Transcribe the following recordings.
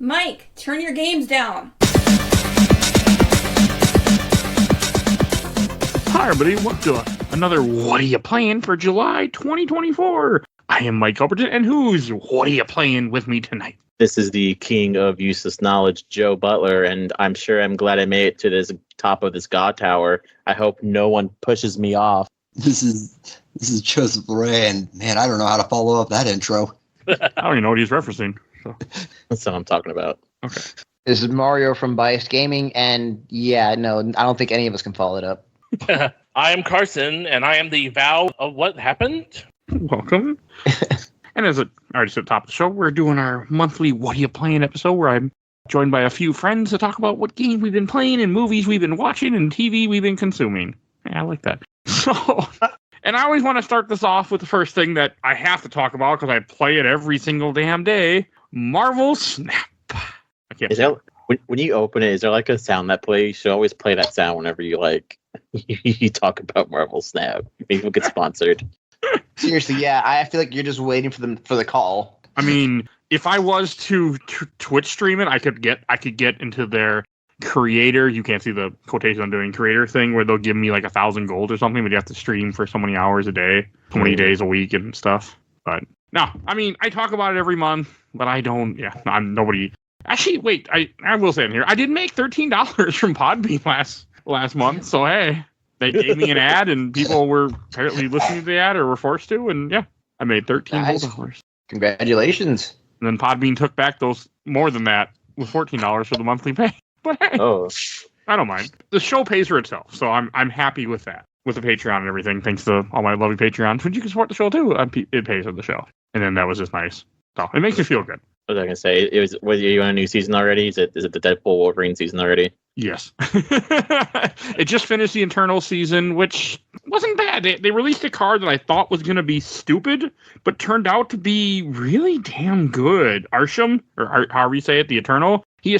Mike, turn your games down. Hi, everybody. Welcome to another What Are You Playing for July 2024. I am Mike Albertin, and who's What Are You Playing with me tonight? This is the king of useless knowledge, Joe Butler, and I'm glad I made it to this top of this god tower. I hope no one pushes me off. This is Joseph Ray, and man, I don't know how to follow up that intro. I don't even know what he's referencing. So. That's what I'm talking about. Okay. This is Mario from Biased Gaming, and yeah, no, I don't think any of us can follow it up. I am Carson, and I am the vow of what happened. Welcome. And as I already said at the top of the show, we're doing our monthly What Are You Playing episode where I'm joined by a few friends to talk about what games we've been playing and movies we've been watching and TV we've been consuming. Yeah, I like that. So, and I always want to start this off with the first thing that I have to talk about because I play it every single damn day. Marvel Snap. I can't. Is there, when you open it, is there like a sound that plays? You should always play that sound whenever you you talk about Marvel Snap. Maybe we'll get sponsored. Seriously, yeah, I feel like you're just waiting for the call. I mean, if I was to Twitch stream it, I could get into their creator. You can't see the quotation I'm doing. Creator thing where they'll give me like 1,000 gold or something, but you have to stream for so many hours a day, so many days a week and stuff. But no, I mean, I talk about it every month, but I don't. Yeah, I'm nobody. Actually, wait, I will say in here, I did make $13 from Podbean last month. So hey. They gave me an ad, and people were apparently listening to the ad or were forced to, and yeah, I made $13. Congratulations. And then Podbean took back those more than that with $14 for the monthly pay. But hey, I don't mind. The show pays for itself, so I'm happy with that. With the Patreon and everything, thanks to all my lovely Patreons, which you can support the show too. It pays for the show, and then that was just nice. So it makes me feel good. What was I gonna say? Was you on a new season already? Is it the Deadpool Wolverine season already? Yes. It just finished the Eternal season, which wasn't bad. They released a card that I thought was going to be stupid, but turned out to be really damn good. Arsham, or however you say it, the Eternal, he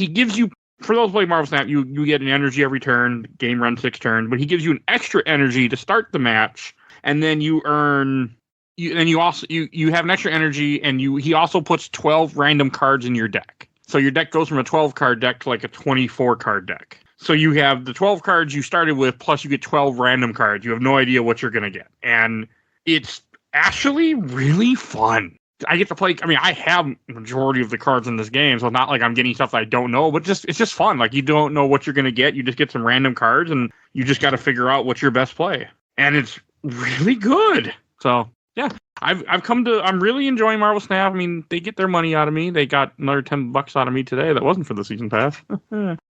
gives you, for those who play Marvel Snap, you get an energy every turn, game runs 6 turns, but he gives you an extra energy to start the match, and then you earn... You have an extra energy, and he also puts 12 random cards in your deck. So your deck goes from a 12-card deck to like a 24-card deck. So you have the 12 cards you started with, plus you get 12 random cards. You have no idea what you're going to get. And it's actually really fun. I get to play, I mean, I have the majority of the cards in this game, so it's not like I'm getting stuff that I don't know, but it's just fun. Like, you don't know what you're going to get. You just get some random cards, and you just got to figure out what's your best play. And it's really good. So... yeah, I'm really enjoying Marvel Snap. I mean, they get their money out of me. They got another $10 out of me today. That wasn't for the season pass.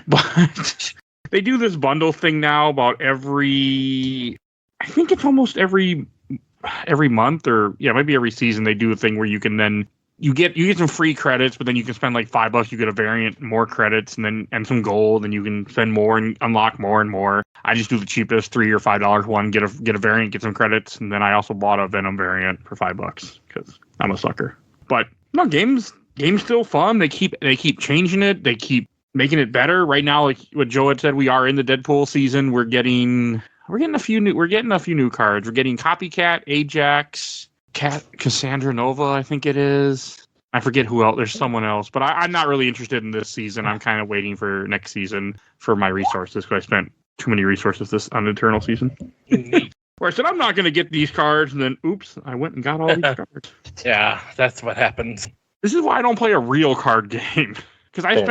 But they do this bundle thing now about I think it's almost every month, or yeah, maybe every season they do a thing where you can then you get some free credits, but then you can spend like $5, you get a variant, more credits, and some gold, and you can spend more and unlock more and more. I just do the cheapest $3 or $5 one, get a variant, get some credits, and then I also bought a Venom variant for $5 because I'm a sucker. But no, game's still fun. They keep changing it. They keep making it better. Right now, like what Joe had said, we are in the Deadpool season. We're getting a few new cards. We're getting Copycat, Ajax, Cassandra Nova, I think it is. I forget who else. There's someone else, but I'm not really interested in this season. I'm kind of waiting for next season for my resources because I spent too many resources on the Eternal season. Where I said I'm not going to get these cards, and then oops, I went and got all these cards. Yeah, that's what happens. This is why I don't play a real card game. Because I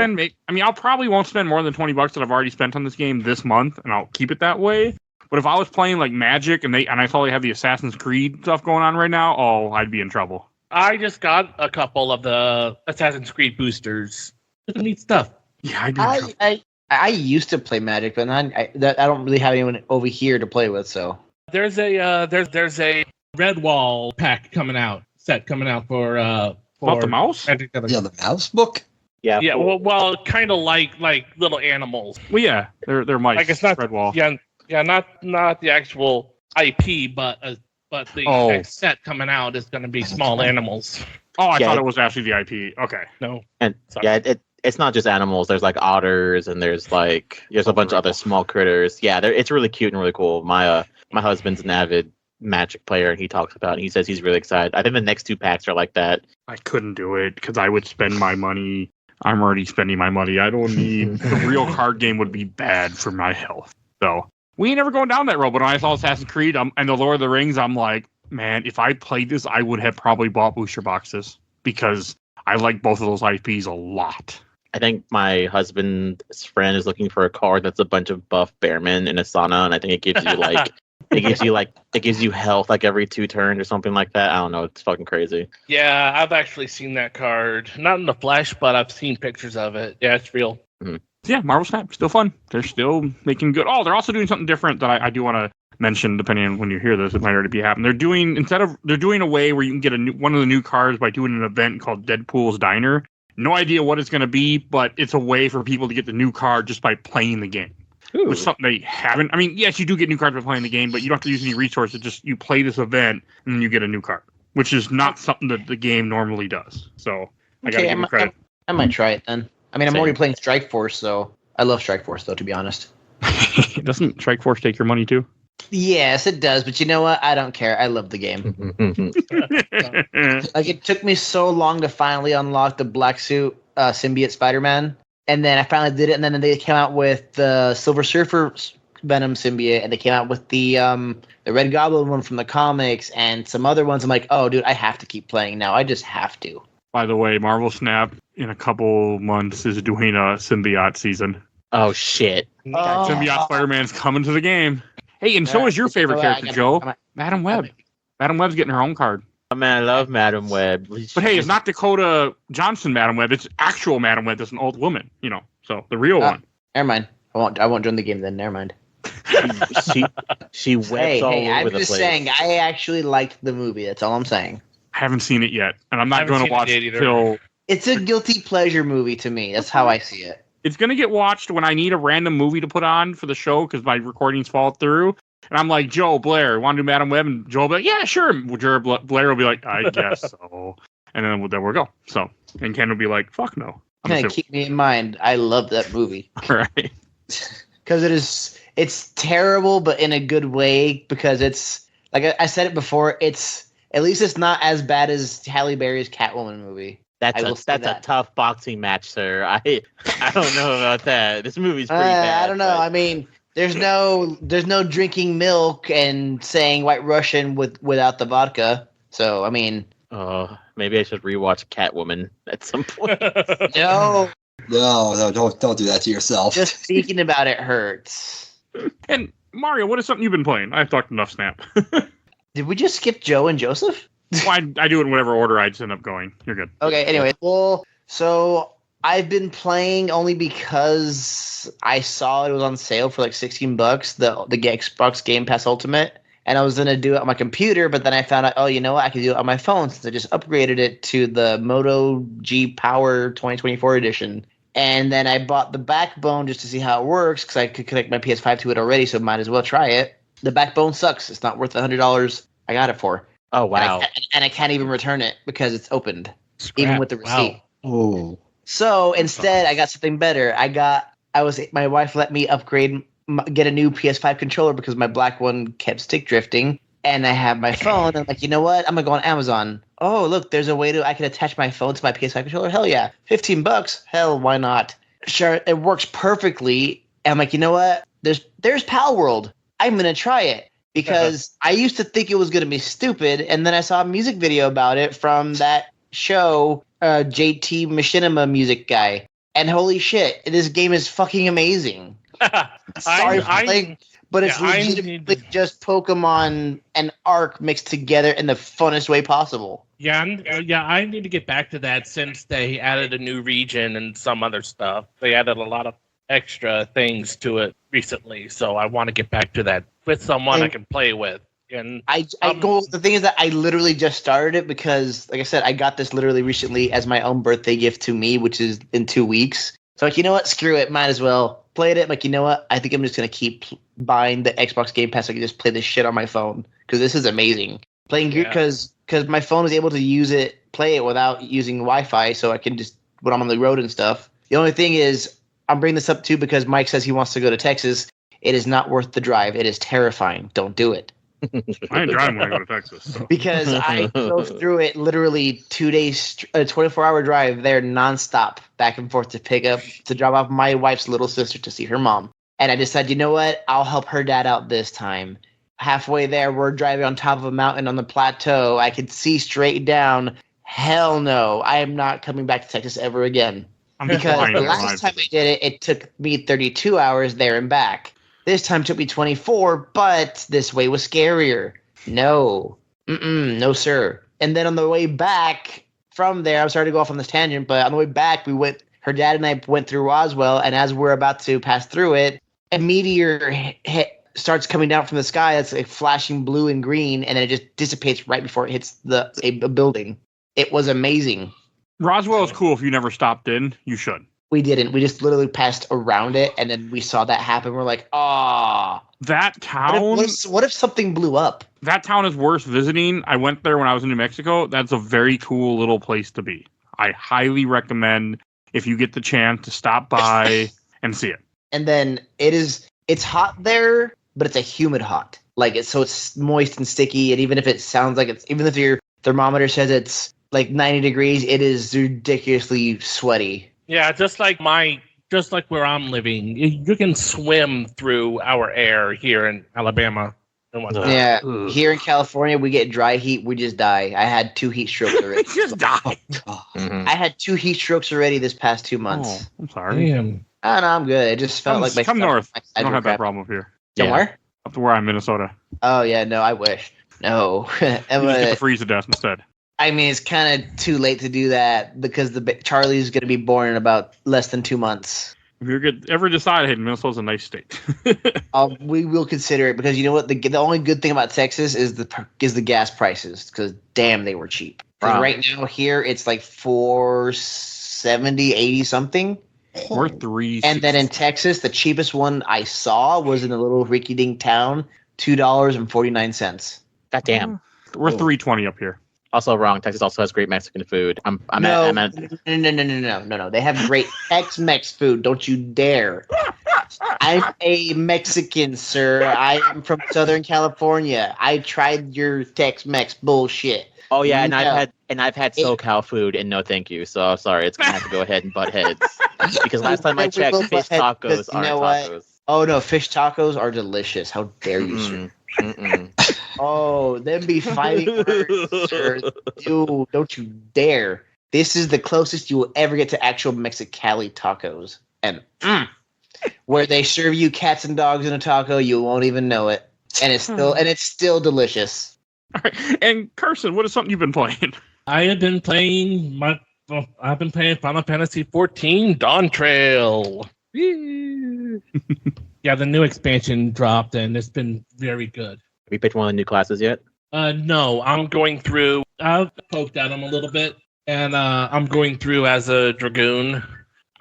probably won't spend more than $20 that I've already spent on this game this month, and I'll keep it that way. But if I was playing like Magic and I saw they have the Assassin's Creed stuff going on right now, I'd be in trouble. I just got a couple of the Assassin's Creed boosters. It's neat stuff. Yeah, I'd be in trouble. I used to play Magic, but I don't really have anyone over here to play with. So there's a Redwall set coming out for the mouse. Yeah, the mouse book. Yeah. Yeah. Well, kind of like little animals. Well, yeah, they're mice. I guess not Redwall. Yeah, not the actual IP, but the next set coming out is going to be small animals. Oh, I thought it was actually the IP. Okay. No. And it's not just animals. There's like otters, and there's a bunch of other small critters. Yeah, it's really cute and really cool. My husband's an avid Magic player, and he talks about it. He says he's really excited. I think the next 2 packs are like that. I couldn't do it because I would spend my money. I'm already spending my money. I don't need the real card game would be bad for my health. So we ain't never going down that road. But when I saw Assassin's Creed and the Lord of the Rings, I'm like, man, if I played this, I would have probably bought booster boxes because I like both of those IPs a lot. I think my husband's friend is looking for a card that's a bunch of buff bearmen in a sauna, and I think it gives you like it gives you health like every 2 turns or something like that. I don't know. It's fucking crazy. Yeah, I've actually seen that card. Not in the flesh, but I've seen pictures of it. Yeah, it's real. Yeah, Marvel Snap, still fun. They're still making good. Oh, they're also doing something different that I do want to mention, depending on when you hear this. It might already be happening. They're doing a way where you can get one of the new cards by doing an event called Deadpool's Diner. No idea what it's going to be, but it's a way for people to get the new card just by playing the game. Ooh. Which is something they haven't. I mean, yes, you do get new cards by playing the game, but you don't have to use any resources. Just you play this event and then you get a new card, which is not something that the game normally does. So I got to give them credit. I might try it then. I mean, I'm Same. already playing Strike Force, so I love Strike Force, though, to be honest. Doesn't Strike Force take your money too? Yes, it does, but you know what? I don't care. I love the game. Like, it took me so long to finally unlock the black suit symbiote Spider-Man, and then I finally did it, and then they came out with the Silver Surfer Venom symbiote, and they came out with the Red Goblin one from the comics, and some other ones. I'm like, oh, dude, I have to keep playing now. I just have to. By the way, Marvel Snap in a couple months is doing a symbiote season. Oh shit! Symbiote Spider-Man's coming to the game. Hey, and so is your favorite character, Joe, Madam Web. Madam Web's getting her own card. Oh, man, I love Madam Web. But hey, it's not Dakota Johnson Madam Web. It's actual Madam Web that's an old woman, so the real one. Never mind. I won't join the game then. Never mind. She webs all over I'm the place. just saying, I actually liked the movie. That's all I'm saying. I haven't seen it yet, and I'm not going to watch it till... It's a guilty pleasure movie to me. That's how I see it. It's going to get watched when I need a random movie to put on for the show because my recordings fall through. And I'm like, Joe, Blair, want to do Madam Web? And Joe will be like, yeah, sure. Blair will be like, I guess so. And then we'll go. So, and Ken will be like, fuck no. Keep me in mind. I love that movie. All right. Because it's terrible, but in a good way. Because it's, like I said it before, at least it's not as bad as Halle Berry's Catwoman movie. That's a tough boxing match, sir. I don't know about that. This movie's pretty bad. I don't know. I mean, there's no drinking milk and saying White Russian without the vodka. So I mean, maybe I should rewatch Catwoman at some point. No, don't do that to yourself. Just thinking about it hurts. And Mario, what is something you've been playing? I've talked enough Snap. Did we just skip Joe and Joseph? Well, I do it in whatever order I just end up going. You're good. Okay, anyway. Well, so I've been playing only because I saw it was on sale for like $16, the Xbox Game Pass Ultimate, and I was going to do it on my computer, but then I found out, you know what, I could do it on my phone since I just upgraded it to the Moto G Power 2024 edition. And then I bought the Backbone just to see how it works because I could connect my PS5 to it already, so might as well try it. The Backbone sucks. It's not worth the $100 I got it for. Oh, wow. And I can't even return it because it's opened, even with the receipt. Wow. Oh. So instead, I got something better. My wife let me get a new PS5 controller because my black one kept stick drifting. And I have my phone. I'm like, you know what? I'm going to go on Amazon. Oh, look, there's a way I can attach my phone to my PS5 controller. Hell yeah. $15. Hell, why not? Sure, it works perfectly. And I'm like, you know what? There's Pal World. I'm going to try it. Because I used to think it was going to be stupid, and then I saw a music video about it from that show, JT Machinima music guy. And holy shit, this game is fucking amazing. Sorry for playing, but it's legitimately just Pokemon and Ark mixed together in the funnest way possible. Yeah, I need to get back to that since they added a new region and some other stuff. They added a lot of extra things to it recently, so I want to get back to that with someone I can play with. And the thing is that I literally just started it because, like I said, I got this literally recently as my own birthday gift to me, which is in 2 weeks. So like, you know what? Screw it. Might as well play it. Like, you know what? I think I'm just going to keep buying the Xbox Game Pass so I can just play this shit on my phone because this is amazing. Playing because my phone is able to play it without using Wi-Fi, so I can just, when I'm on the road and stuff. The only thing is, I'm bringing this up too because Mike says he wants to go to Texas. It is not worth the drive. It is terrifying. Don't do it. I ain't driving when I go to Texas. So. Because I drove through it literally 2 days, a 24-hour drive there nonstop, back and forth to drop off my wife's little sister to see her mom. And I decided, you know what? I'll help her dad out this time. Halfway there, we're driving on top of a mountain on the plateau. I could see straight down. Hell no, I am not coming back to Texas ever again. Because the last time I did it, it took me 32 hours there and back. This time took me 24, but this way was scarier. No. No, sir. And then on the way back from there, I'm sorry to go off on this tangent, but on the way back, her dad and I went through Roswell, and as we're about to pass through it, a meteor starts coming down from the sky. It's like flashing blue and green, and then it just dissipates right before it hits a building. It was amazing. Roswell is cool. If you never stopped in, you should. We didn't. We just literally passed around it, and then we saw that happen. We're like, ah. That town. What if something blew up? That town is worth visiting. I went there when I was in New Mexico. That's a very cool little place to be. I highly recommend if you get the chance to stop by and see it. And then it's hot there, but it's a humid hot. It's moist and sticky, and even if your thermometer says it's like 90 degrees, it is ridiculously sweaty. Yeah, just like where I'm living, you can swim through our air here in Alabama. Yeah, here in California, we get dry heat. We just die. I had 2 heat strokes already. Just die. Mm-hmm. I had 2 heat strokes already this past 2 months. Oh, I'm sorry. Damn. Oh, no, I'm good. It just felt like my come north. I don't have crap. that problem up here. Somewhere? Up to where I'm in Minnesota. Oh, yeah, no, I wish. No. You just get to freeze to death instead. I mean, it's kind of too late to do that because Charlie's going to be born in about less than 2 months. If you ever decide, hey, Minnesota's a nice state. We will consider it because you know what? The only good thing about Texas is the gas prices because damn, they were cheap. Wow. Right now here it's like $4.70, 80 something. Or $3. And then in Texas, the cheapest one I saw was in a little rinky-dink town, $2.49. God damn. We're $3.20 up here. Also wrong. Texas also has great Mexican food. No. They have great Tex-Mex food. Don't you dare. I'm a Mexican, sir. I am from Southern California. I tried your Tex-Mex bullshit. Oh yeah, and I've had SoCal food, and no thank you. So sorry, it's gonna have to go ahead and butt heads. Because last time I checked, fish tacos aren't tacos. Oh no, fish tacos are delicious. How dare you, sir? Oh, them be fighting words, sir. You don't you dare. This is the closest you will ever get to actual Mexicali tacos. And where they serve you cats and dogs in a taco, you won't even know it. And it's still delicious. All right. And Carson, what is something you've been playing? I have been playing Final Fantasy XIV Dawn Trail. Yeah, the new expansion dropped, and it's been very good. Have you picked one of the new classes yet? No, I'm going through. I've poked at them a little bit, and I'm going through as a Dragoon.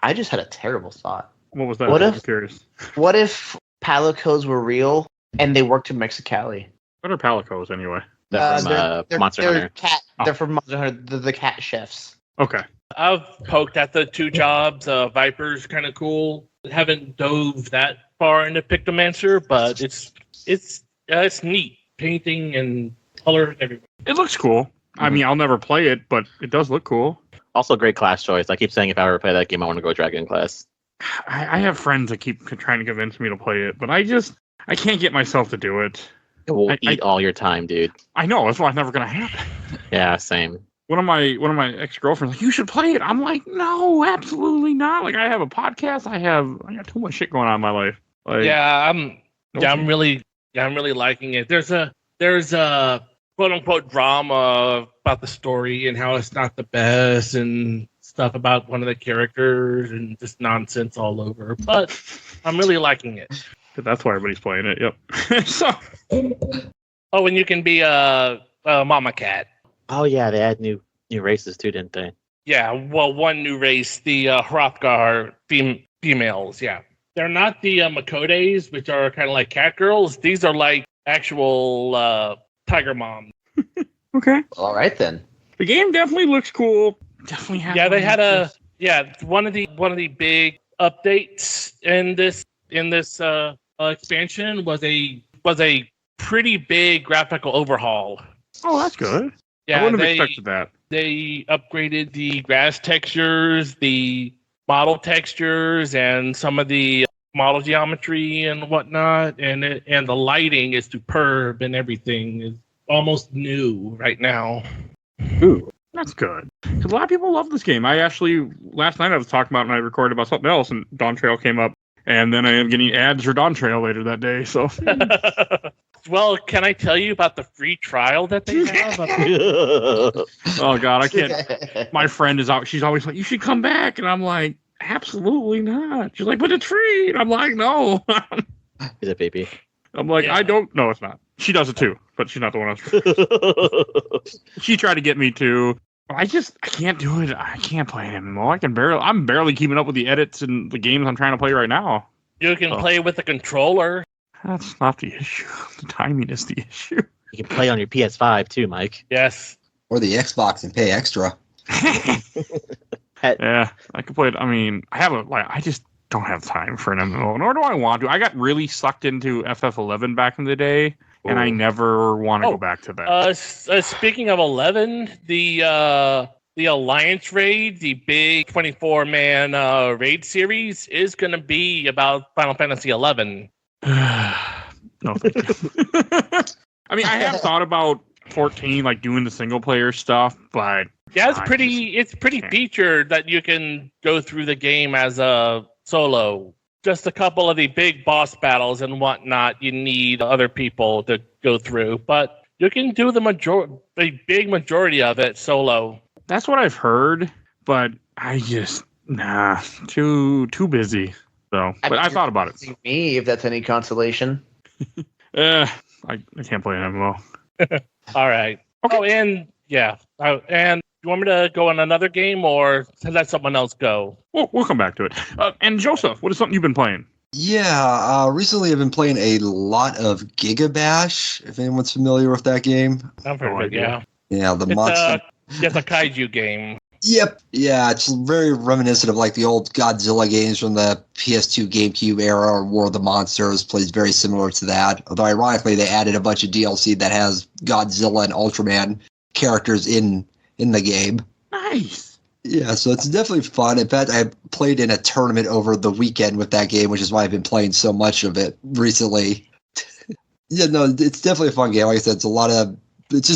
I just had a terrible thought. What was that? I'm curious. What if Palicos were real and they worked in Mexicali? What are Palicos anyway? They're from Monster Hunter. They're from Monster Hunter. They're the cat chefs. Okay. I've poked at the 2 jobs. Viper's kind of cool. Haven't dove that far into Pictomancer, but it's neat. Painting and color everywhere. It looks cool. Mm-hmm. I mean, I'll never play it, but it does look cool. Also, great class choice. I keep saying if I ever play that game, I want to go Dragon class. I have friends that keep trying to convince me to play it, but I can't get myself to do it. It will eat all your time, dude. I know. That's why it's never going to happen. Yeah, same. One of my ex-girlfriends like, you should play it. I'm like, no, absolutely not. Like, I have a podcast. I got too much shit going on in my life. Like, I'm really liking it. There's a quote unquote drama about the story and how it's not the best and stuff about one of the characters and just nonsense all over. But I'm really liking it. That's why everybody's playing it. Yep. So. Oh, and you can be a mama cat. Oh yeah, they add new races too, didn't they? Yeah, well, one new race, the Hrothgar females. Yeah, they're not the Makotes, which are kind of like cat girls. These are like actual tiger moms. Okay. All right then. The game definitely looks cool. Definitely has. Yeah, they had one of the big updates in this expansion was a pretty big graphical overhaul. Oh, that's good. Yeah, I wouldn't have expected that. They upgraded the grass textures, the model textures, and some of the model geometry and whatnot. And the lighting is superb, and everything is almost new right now. Ooh, that's good. Because a lot of people love this game. Last night I was talking about it and I recorded about something else, and Dawn Trail came up, and then I am getting ads for Dawn Trail later that day. So, well, can I tell you about the free trial that they have? oh God, I can't. My friend is out. She's always like, "You should come back," and I'm like, "Absolutely not." She's like, "But it's free," and I'm like, "No." Is it baby? I'm like, Yeah. I don't. No, it's not. She does it too, but she's not the one else. She tried to get me to. I can't do it. I can't play it anymore. I'm barely keeping up with the edits and the games I'm trying to play right now. You can play with the controller. That's not the issue. The timing is the issue. You can play on your PS5 too, Mike. Yes. Or the Xbox and pay extra. Yeah, I can play it. I mean, I just don't have time for an MMO, nor do I want to. I got really sucked into FF11 back in the day, and I never want to go back to that. Speaking of 11, the Alliance raid, the big 24-man raid series, is going to be about Final Fantasy 11. No, thank you. I mean, I have thought about 14, like doing the single player stuff, but yeah, it's pretty can't. featured that you can go through the game as a solo. Just a couple of the big boss battles and whatnot, you need other people to go through, but you can do the big majority of it solo. That's what I've heard, but I just too busy. So, but I thought about it. Me, if that's any consolation. I can't play an MMO. All right. Okay. Oh, and yeah. And you want me to go on another game or let someone else go? We'll come back to it. And Joseph, what is something you've been playing? Yeah, recently I've been playing a lot of Gigabash, if anyone's familiar with that game. I'm very good, yeah. Yeah, the monster. It's a kaiju game. Yep. Yeah, it's very reminiscent of like the old Godzilla games from the PS2 GameCube era, or War of the Monsters. Plays very similar to that. Although ironically, they added a bunch of DLC that has Godzilla and Ultraman characters in the game. Nice. Yeah, so it's definitely fun. In fact, I played in a tournament over the weekend with that game, which is why I've been playing so much of it recently. Yeah, no, it's definitely a fun game. Like I said, it's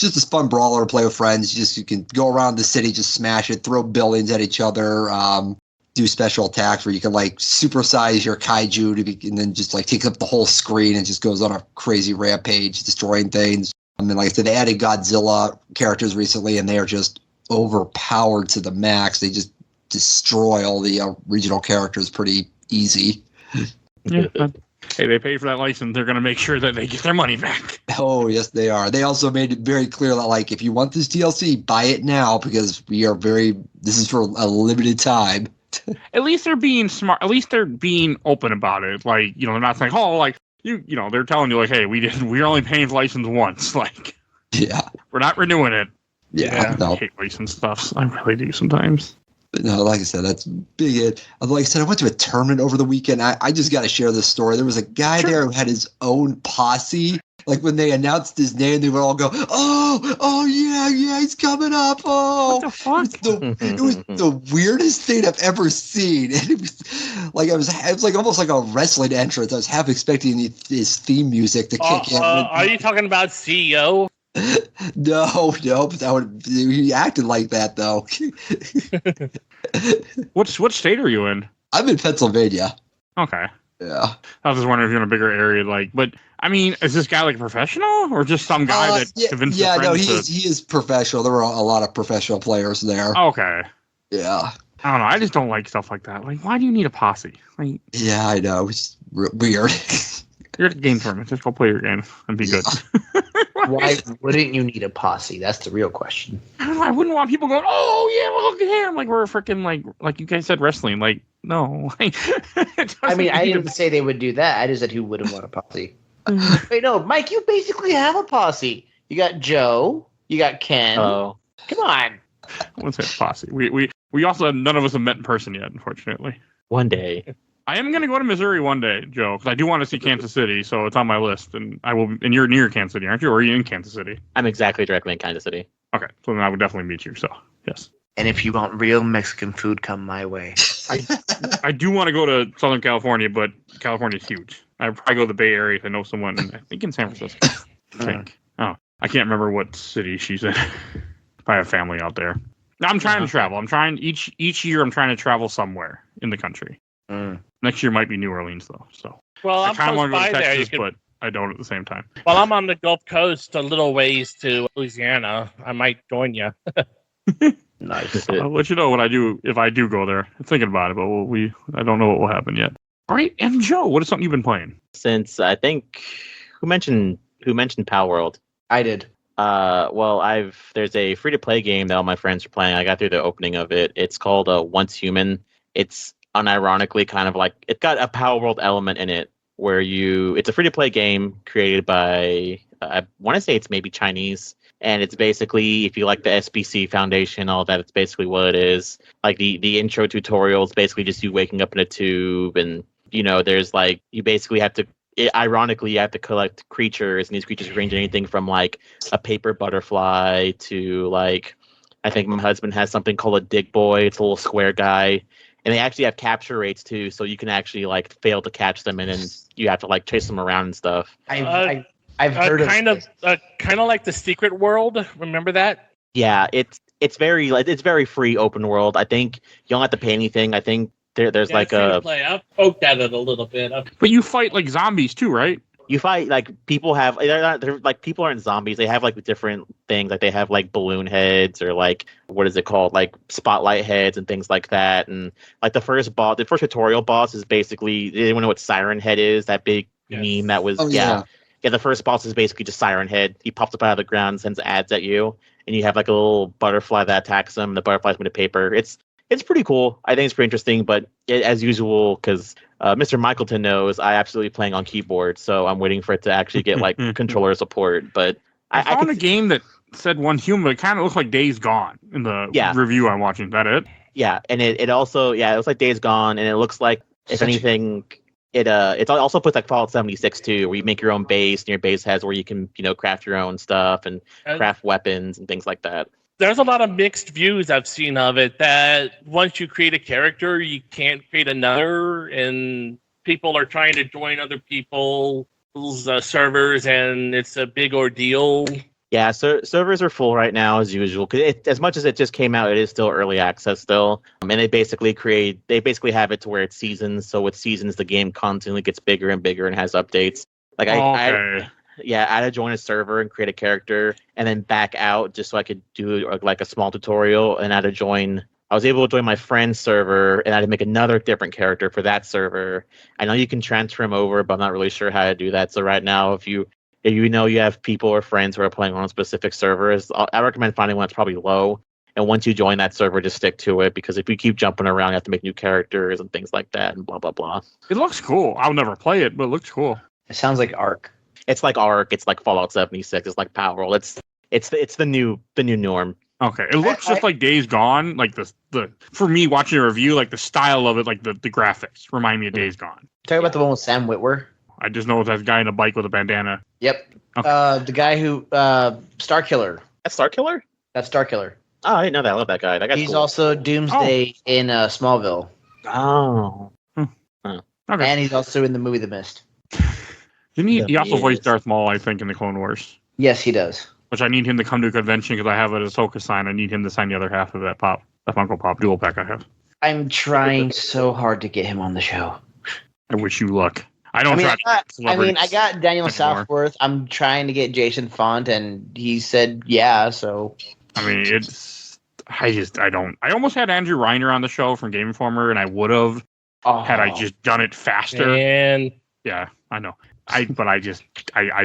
just a fun brawler to play with friends. You can go around the city, just smash it, throw buildings at each other, do special attacks where you can like supersize your kaiju and then just like take up the whole screen and just goes on a crazy rampage, destroying things. I mean, like I said, they added Godzilla characters recently, and they are just overpowered to the max. They just destroy all the regional characters pretty easy. Yeah. Hey, they paid for that license. They're going to make sure that they get their money back. Oh, yes, they are. They also made it very clear that, like, if you want this DLC, buy it now because this is for a limited time. At least they're being smart. At least they're being open about it. Like, they're not saying, oh, like, they're telling you, like, hey, we're only paying for license once. Like, Yeah. we're not renewing it. Yeah. I No. hate license stuff. I really do sometimes. But no, like I said, that's big. Like I said, I went to a tournament over the weekend. I just got to share this story. There was a guy there who had his own posse. Like when they announced his name, they would all go, "Oh yeah, he's coming up." Oh, What the fuck? It was the weirdest thing I've ever seen. And it was like it was like almost like a wrestling entrance. I was half expecting his theme music to kick in. Are you talking about CEO? No, but he acted like that though. What state are you in? I'm in Pennsylvania. Okay. Yeah. I was just wondering if you're in a bigger area, but I mean, is this guy like a professional or just some guy that convinced his friends he is professional. There were a lot of professional players there. Okay. Yeah. I don't know. I just don't like stuff like that. Like, why do you need a posse? Like, Yeah, I know. It's weird. you're at a game tournament. Just go play your game and be good. Why wouldn't you need a posse? That's the real question. I don't know. I wouldn't want people going, oh, yeah, well, look at him. Like, we're freaking, like you guys said, wrestling. Like, no. I mean, I didn't say they would do that. I just said who wouldn't want a posse. Wait, no, Mike, you basically have a posse. You got Joe. You got Ken. Oh, Come on. I wouldn't say a posse. We also, none of us have met in person yet, unfortunately. one day. I am going to go to Missouri one day, Joe, because I do want to see Kansas City, so it's on my list. And I will. And you're near Kansas City, aren't you? Or are you in Kansas City? I'm exactly directly in Kansas City. Okay, so then I would definitely meet you. So yes. And if you want real Mexican food, come my way. I do want to go to Southern California, but California's huge. I'd probably go to the Bay Area if I know someone. I think in San Francisco. I think. Oh, I can't remember what city she's in. I have family out there. I'm trying to travel. I'm trying each year. I'm trying to travel somewhere in the country. Next year might be New Orleans though. So Well, I I'm kind of want close to go to by there. Texas, but I don't at the same time. Well, I'm on the Gulf Coast, a little ways to Louisiana. I might join you. Nice. I'll let you know what I do if I do go there. I'm thinking about it, but I don't know what will happen yet. All right, and Joe, what is something you've been playing? Since I think who mentioned Power World? I did. Well, there's a free to play game that all my friends are playing. I got through the opening of it. It's called Once Human. It's unironically kind of like it's got a Power World element in it where it's a free to play game created by I want to say it's maybe Chinese, and it's basically if you like the SBC Foundation, all that, it's basically what it is. Like the intro tutorial is basically just you waking up in a tube, and there's like you basically have to. Ironically, you have to collect creatures, and these creatures range anything from like a paper butterfly to like I think my husband has something called a dig boy. It's a little square guy. And they actually have capture rates too, so you can actually like fail to catch them, and then you have to like chase them around and stuff. I've heard kind of like the Secret World. Remember that? Yeah, it's very free open world. I think you don't have to pay anything. I think there's like a play. I've poked at it a little bit. But you fight like zombies too, right? You fight like people have they're like people aren't zombies. They have like different things. Like they have like balloon heads or like what is it called? Like spotlight heads and things like that. And like the first tutorial boss is basically anyone know what Siren Head is? That big meme that was yeah. The first boss is basically just Siren Head. He pops up out of the ground and sends ads at you, and you have like a little butterfly that attacks him. The butterfly's made of paper. It's pretty cool. I think it's pretty interesting, but as usual, because Mr. Michaelton knows I absolutely playing on keyboard, so I'm waiting for it to actually get like controller support. But I found a game that said One Human, but it kind of looks like Days Gone in the review I'm watching. Is that it? Yeah, and it also it looks like Days Gone, and it looks like if anything, it also puts like Fallout 76 too, where you make your own base, and your base has where you can craft your own stuff and craft weapons and things like that. There's a lot of mixed views I've seen of it that once you create a character, you can't create another, and people are trying to join other people's servers, and it's a big ordeal. Yeah, so servers are full right now as usual. Cause as much as it just came out, it is still early access still, and they basically have it to where it's seasons. So with seasons, the game constantly gets bigger and bigger and has updates. Like I had to join a server and create a character and then back out just so I could do like a small tutorial. And I was able to join my friend's server, and I had to make another different character for that server. I know you can transfer them over, but I'm not really sure how to do that. So right now, if you have people or friends who are playing on specific servers, I recommend finding one that's probably low. And once you join that server, just stick to it, because if you keep jumping around, you have to make new characters and things like that and blah, blah, blah. It looks cool. I'll never play it, but it looks cool. It sounds like Ark. It's like Ark. It's like Fallout 76. It's like Power World. It's the new norm. Okay, it looks just like Days Gone. Like the for me watching a review, like the style of it, like the graphics remind me of Days Gone. Talk about the one with Sam Witwer. I just know that guy in a bike with a bandana. Yep. Okay. The guy who Starkiller. That's Starkiller? That's Starkiller. Oh, I didn't know that. I love that guy. That guy's He's cool. also Doomsday in Smallville. Oh. Okay. And he's also in the movie The Mist. Didn't he also voiced Darth Maul, I think, in the Clone Wars? Yes, he does. Which I need him to come to a convention because I have an Ahsoka sign. I need him to sign the other half of that Funko Pop dual pack I have. I'm trying so hard to get him on the show. I wish you luck. I got Daniel Southworth. I'm trying to get Jason Font, and he said yeah. So I mean, I almost had Andrew Reiner on the show from Game Informer, and I would have had I just done it faster. And yeah, I know. I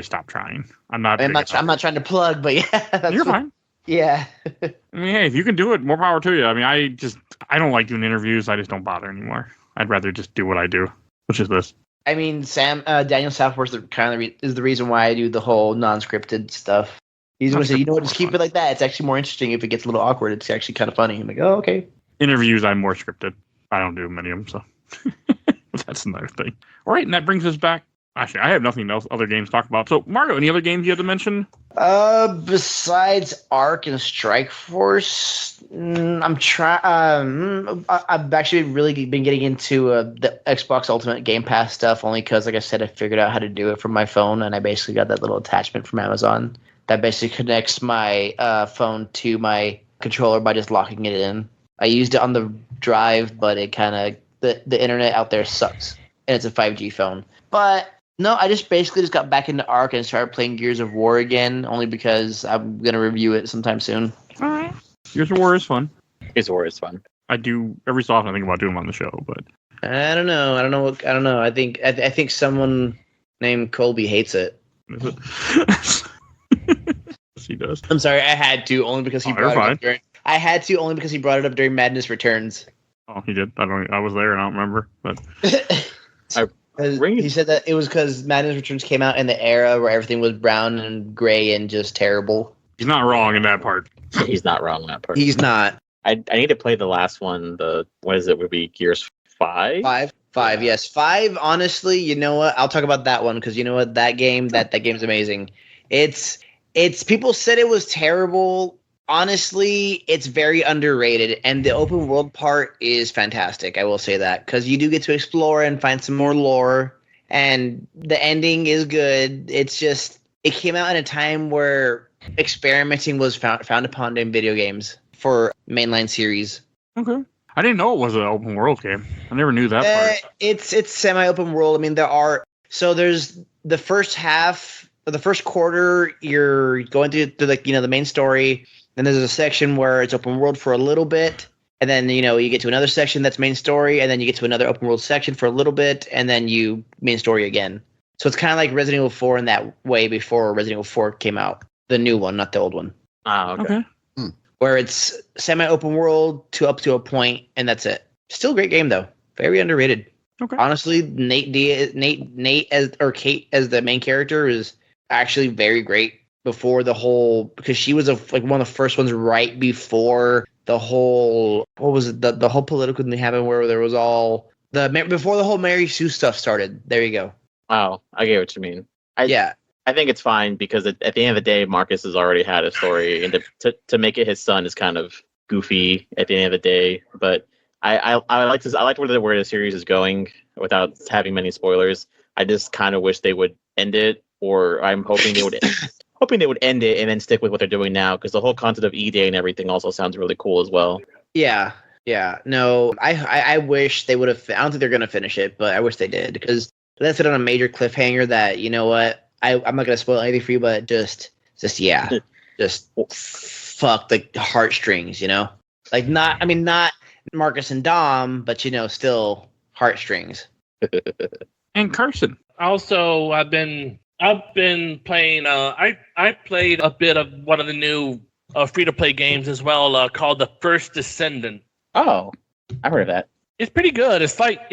stopped trying. I'm not trying to plug, but yeah, you're fine. Yeah. I mean, hey, if you can do it, more power to you. I mean, I don't like doing interviews. I just don't bother anymore. I'd rather just do what I do, which is this. I mean, Daniel Southworth is the reason why I do the whole non-scripted stuff. He's going to say, just keep it like that. It's actually more interesting. If it gets a little awkward, it's actually kind of funny. I'm like, oh, okay. Interviews, I'm more scripted. I don't do many of them, so. That's another thing. All right, and that brings us back. Actually, I have nothing else, other games to talk about. So, Mario, any other games you had to mention? Besides Ark and Strike Force, I'm trying. I've actually really been getting into the Xbox Ultimate Game Pass stuff only because, like I said, I figured out how to do it from my phone, and I basically got that little attachment from Amazon that basically connects my phone to my controller by just locking it in. I used it on the drive, but it kind of the internet out there sucks, and it's a 5G phone. But no, I just basically got back into Ark and started playing Gears of War again, only because I'm gonna review it sometime soon. All right. Gears of War is fun. Gears of War is fun. I do every so often. I think about doing them on the show, but I don't know. I don't know. I think someone named Colby hates it. is it? Yes, he does. I'm sorry. I had to only because he Oh, brought you're it up during. I had to only because he brought it up during Madness Returns. Oh, he did. I was there and I don't remember, but He said that it was because Madness Returns came out in the era where everything was brown and gray and just terrible. he's not wrong in that part. He's not wrong on that part. He's not. I need to play the last one. What is it? Would be Gears 5? Five, yes. 5, honestly, you know what? I'll talk about that one because you know what? That game's amazing. It's people said it was terrible. Honestly, it's very underrated, and the open world part is fantastic. I will say that because you do get to explore and find some more lore, and the ending is good. It's just it came out in a time where experimenting was found upon in video games for mainline series. Okay. I didn't know it was an open world game. I never knew that part. It's semi-open world. I mean, there's the first half or the first quarter. You're going through the main story. Then there's a section where it's open world for a little bit, and then you get to another section that's main story, and then you get to another open world section for a little bit, and then you main story again. So it's kind of like Resident Evil 4 in that way before Resident Evil 4 came out, the new one, not the old one. Ah, okay. Where it's semi-open world up to a point, and that's it. Still a great game though, very underrated. Okay. Honestly, Nate Kate as the main character is actually very great. Because she was one of the first ones right before the whole the whole political thing happened where there was all before the whole Mary Sue stuff started. There you go. Oh, I get what you mean. Yeah. I think it's fine because at the end of the day, Marcus has already had a story, and to make it his son is kind of goofy at the end of the day. But I like this. I like where the series is going without having many spoilers. I just kind of wish they would end it, or I'm hoping they would. Hoping they would end it and then stick with what they're doing now, because the whole concept of E-Day and everything also sounds really cool as well. Yeah. No, I wish they would have. I don't think they're going to finish it, but I wish they did because that's it on a major cliffhanger. That you know what, I'm not going to spoil anything for you, but just fuck the heartstrings. Not Marcus and Dom, but still heartstrings. And Carson. Also, I've been playing. I played a bit of one of the new free-to-play games as well, called The First Descendant. Oh, I heard of that. It's pretty good. It's like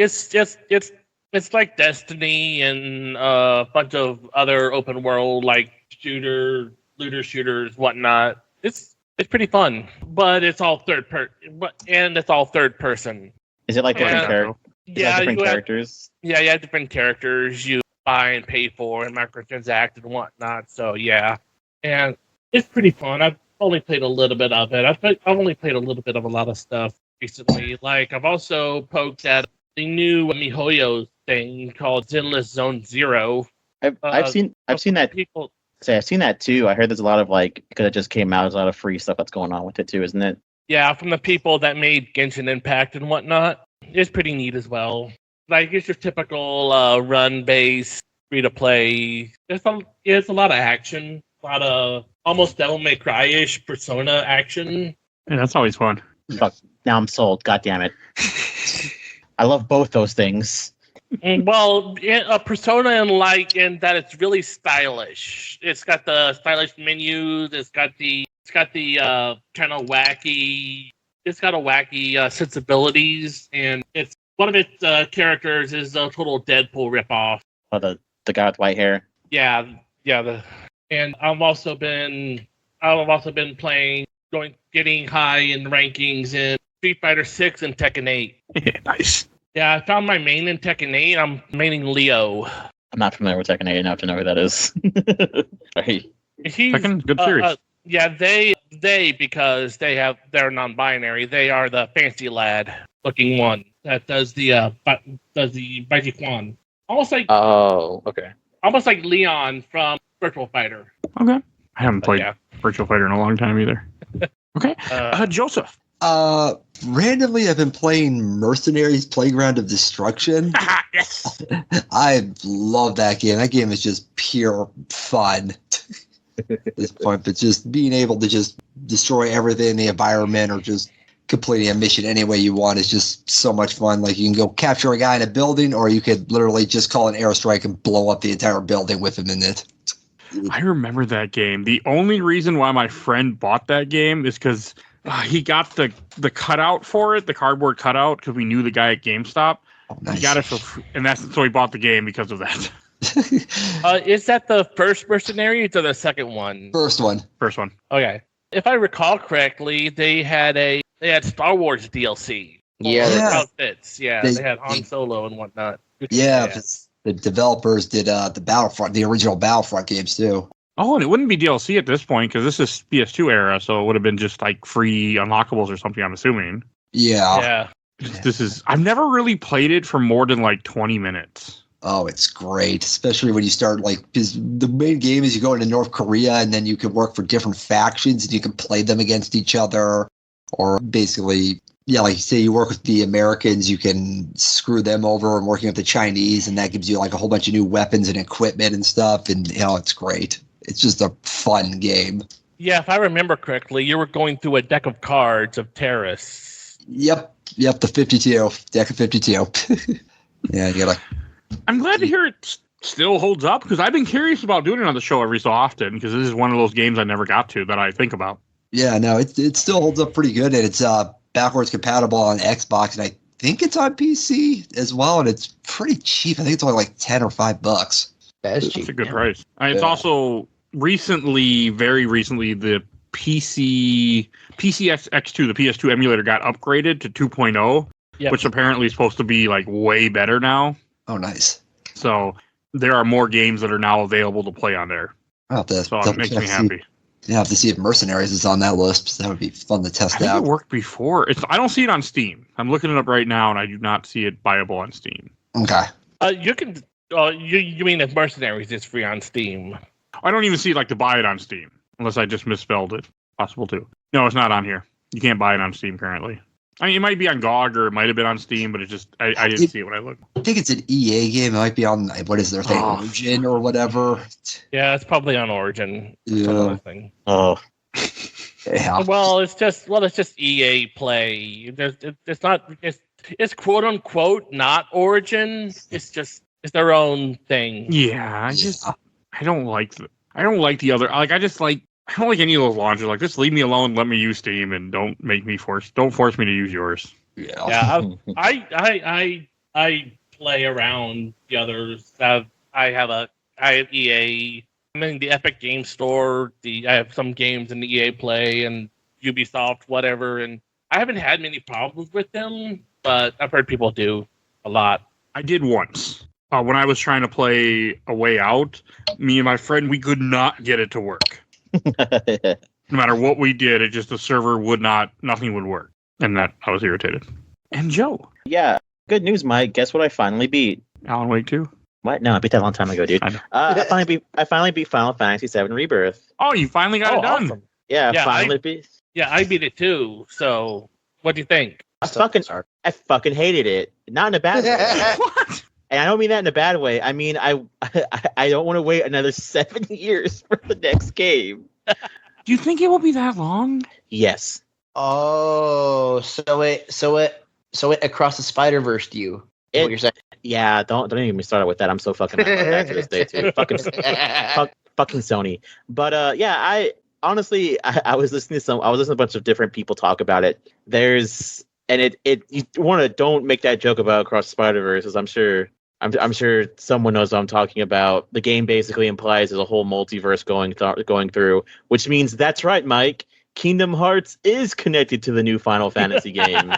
Destiny and a bunch of other open world like looter shooters, whatnot. It's pretty fun, but it's all third person. Is it like different characters? Yeah, different characters. Yeah, you have different characters you buy and pay for and microtransact and whatnot. So yeah, and it's pretty fun. I've only played a little bit of it. I've only played a little bit of a lot of stuff recently. Like I've also poked at the new MiHoYo thing called Zenless Zone Zero. I've seen that. I've seen that too. I heard there's a lot of because it just came out, there's a lot of free stuff that's going on with it too, isn't it? Yeah, from the people that made Genshin Impact and whatnot. It's pretty neat as well. Like it's your typical run-based free-to-play. It's a lot of action, a lot of almost Devil May Cry-ish Persona action. Yeah, that's always fun. Fuck, now I'm sold. God damn it! I love both those things. Well, Persona in that it's really stylish. It's got the stylish menus. It's got the kind of wacky. It's got a wacky sensibilities, and it's one of its characters is a total Deadpool ripoff. Oh, the guy with white hair. Yeah. And I've also been playing, getting high in rankings in Street Fighter 6 and Tekken 8. Yeah, nice. Yeah, I found my main in Tekken 8. I'm maining Leo. I'm not familiar with Tekken 8 enough to know who that is. Right. He's Tekken, good series. yeah, they because they're non-binary. They are the fancy lad looking one that does the Baiji Quan. Almost like Oh, okay. almost like Leon from Virtual Fighter. Okay. I haven't played Yeah. Virtual Fighter in a long time either. Okay. Joseph. Randomly, I've been playing Mercenaries Playground of Destruction. Yes. I love that game. That game is just pure fun at this point. But just being able to just destroy everything in the environment or just completing a mission any way you want is just so much fun. Like you can go capture a guy in a building, or you could literally just call an airstrike and blow up the entire building with him in it. I remember that game. The only reason why my friend bought that game is because he got the cutout for it, the cardboard cutout, because we knew the guy at GameStop. Oh, nice. He got it so he bought the game because of that. Is that the first Mercenaries or the second one? First one. First one. Okay. If I recall correctly, they had Star Wars DLC. Yeah, Yeah. Outfits. Yeah, they had Han Solo and whatnot. Yeah, 'cause the developers did the original Battlefront games too. Oh, and it wouldn't be DLC at this point because this is PS2 era, so it would have been just like free unlockables or something, I'm assuming. Yeah. Yeah. I've never really played it for more than like 20 minutes. Oh, it's great, especially when you start because the main game is you go into North Korea and then you can work for different factions and you can play them against each other, or basically, yeah, like you say, you work with the Americans, you can screw them over and working with the Chinese, and that gives you like a whole bunch of new weapons and equipment and stuff, and it's great. It's just a fun game. Yeah, if I remember correctly, you were going through a deck of cards of terrorists. Yep, the 52 deck of 52. Yeah, you gotta. I'm glad to hear it still holds up because I've been curious about doing it on the show every so often because this is one of those games I never got to that I think about. Yeah, no, it still holds up pretty good, and it's backwards compatible on Xbox, and I think it's on PC as well, and it's pretty cheap. I think it's only like $10 or $5. That's That's cheap. a good price. It's Yeah. also very recently, the PCX2, the PS2 emulator got upgraded to 2.0, Yep. which apparently is supposed to be like way better now. Oh, nice. So there are more games that are now available to play on there. I'll have to So it makes me happy. Yeah, I have to see if Mercenaries is on that list. So that would be fun to I test think out. it worked before. I don't see it on Steam. I'm looking it up right now, and I do not see it buyable on Steam. Okay. You can. You mean if Mercenaries is free on Steam? I don't even see to buy it on Steam, unless I just misspelled it. Possible too. No, it's not on here. You can't buy it on Steam currently. I mean, it might be on GOG or it might have been on Steam, but I didn't see it when I looked. I think it's an EA game. It might be on, what is their thing, Oh. Origin or whatever. Yeah, it's probably on Origin. Yeah. Another thing. Oh, Yeah. Well, it's just EA Play. It's quote unquote not Origin. It's their own thing. Yeah, I don't like the other. I don't like any of those launchers. Like, just leave me alone. Let me use Steam, and don't force me to use yours. Yeah. Yeah, I play around the others. I have EA. I'm in the Epic Game Store. I have some games in the EA Play and Ubisoft, whatever, and I haven't had many problems with them, but I've heard people do a lot. I did once. When I was trying to play A Way Out, me and my friend, we could not get it to work. No matter what we did, the server nothing would work. And that, I was irritated. And Joe. yeah. Good news, Mike. Guess what I finally beat? Alan Wake 2. What? No, I beat that a long time ago, dude. I know. I finally beat Final Fantasy VII Rebirth. Oh, you finally got it done. Awesome. Yeah, Yeah, finally beat. Yeah, I beat it too. So, what do you think? I fucking hated it. Not in a bad way. What? And I don't mean that in a bad way. I mean, I don't want to wait another 7 years for the next game. Do you think it will be that long? Yes. Oh, so it across the Spider-Verse you. What you're saying? Yeah, don't even get me started with that. I'm so fucking mad about that to this day too. Fucking Sony. But yeah, I honestly I was listening to a bunch of different people talk about it. You don't make that joke about Across the Spider-Verse, as I'm sure someone knows what I'm talking about. The game basically implies there's a whole multiverse going through, which means that's right, Mike. Kingdom Hearts is connected to the new Final Fantasy game.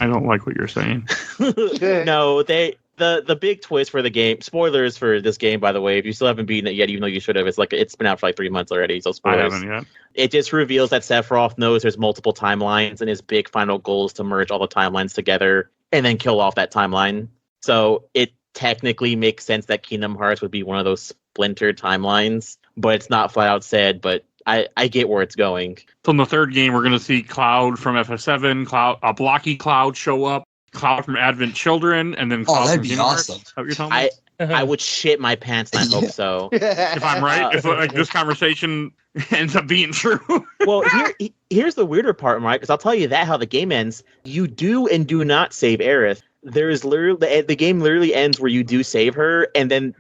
I don't like what you're saying. No, the big twist for the game. Spoilers for this game, by the way. If you still haven't beaten it yet, even though you should have, it's been out for like 3 months already. So I spoilers. haven't yet. It just reveals that Sephiroth knows there's multiple timelines, and his big final goal is to merge all the timelines together and then kill off that timeline. So it technically makes sense that Kingdom Hearts would be one of those splintered timelines, but it's not flat out said. But I get where it's going. So in the third game, we're going to see Cloud from FF7, a blocky Cloud show up, Cloud from Advent Children, and then Cloud that'd from be Kingdom Hearts. awesome. Is that what you're telling me? I would shit my pants, and I hope so. If I'm right, if like this conversation ends up being true. Well, here's the weirder part, Mike, because I'll tell you that how the game ends. You do and do not save Aerith. There's literally the game literally ends where you do save her, and then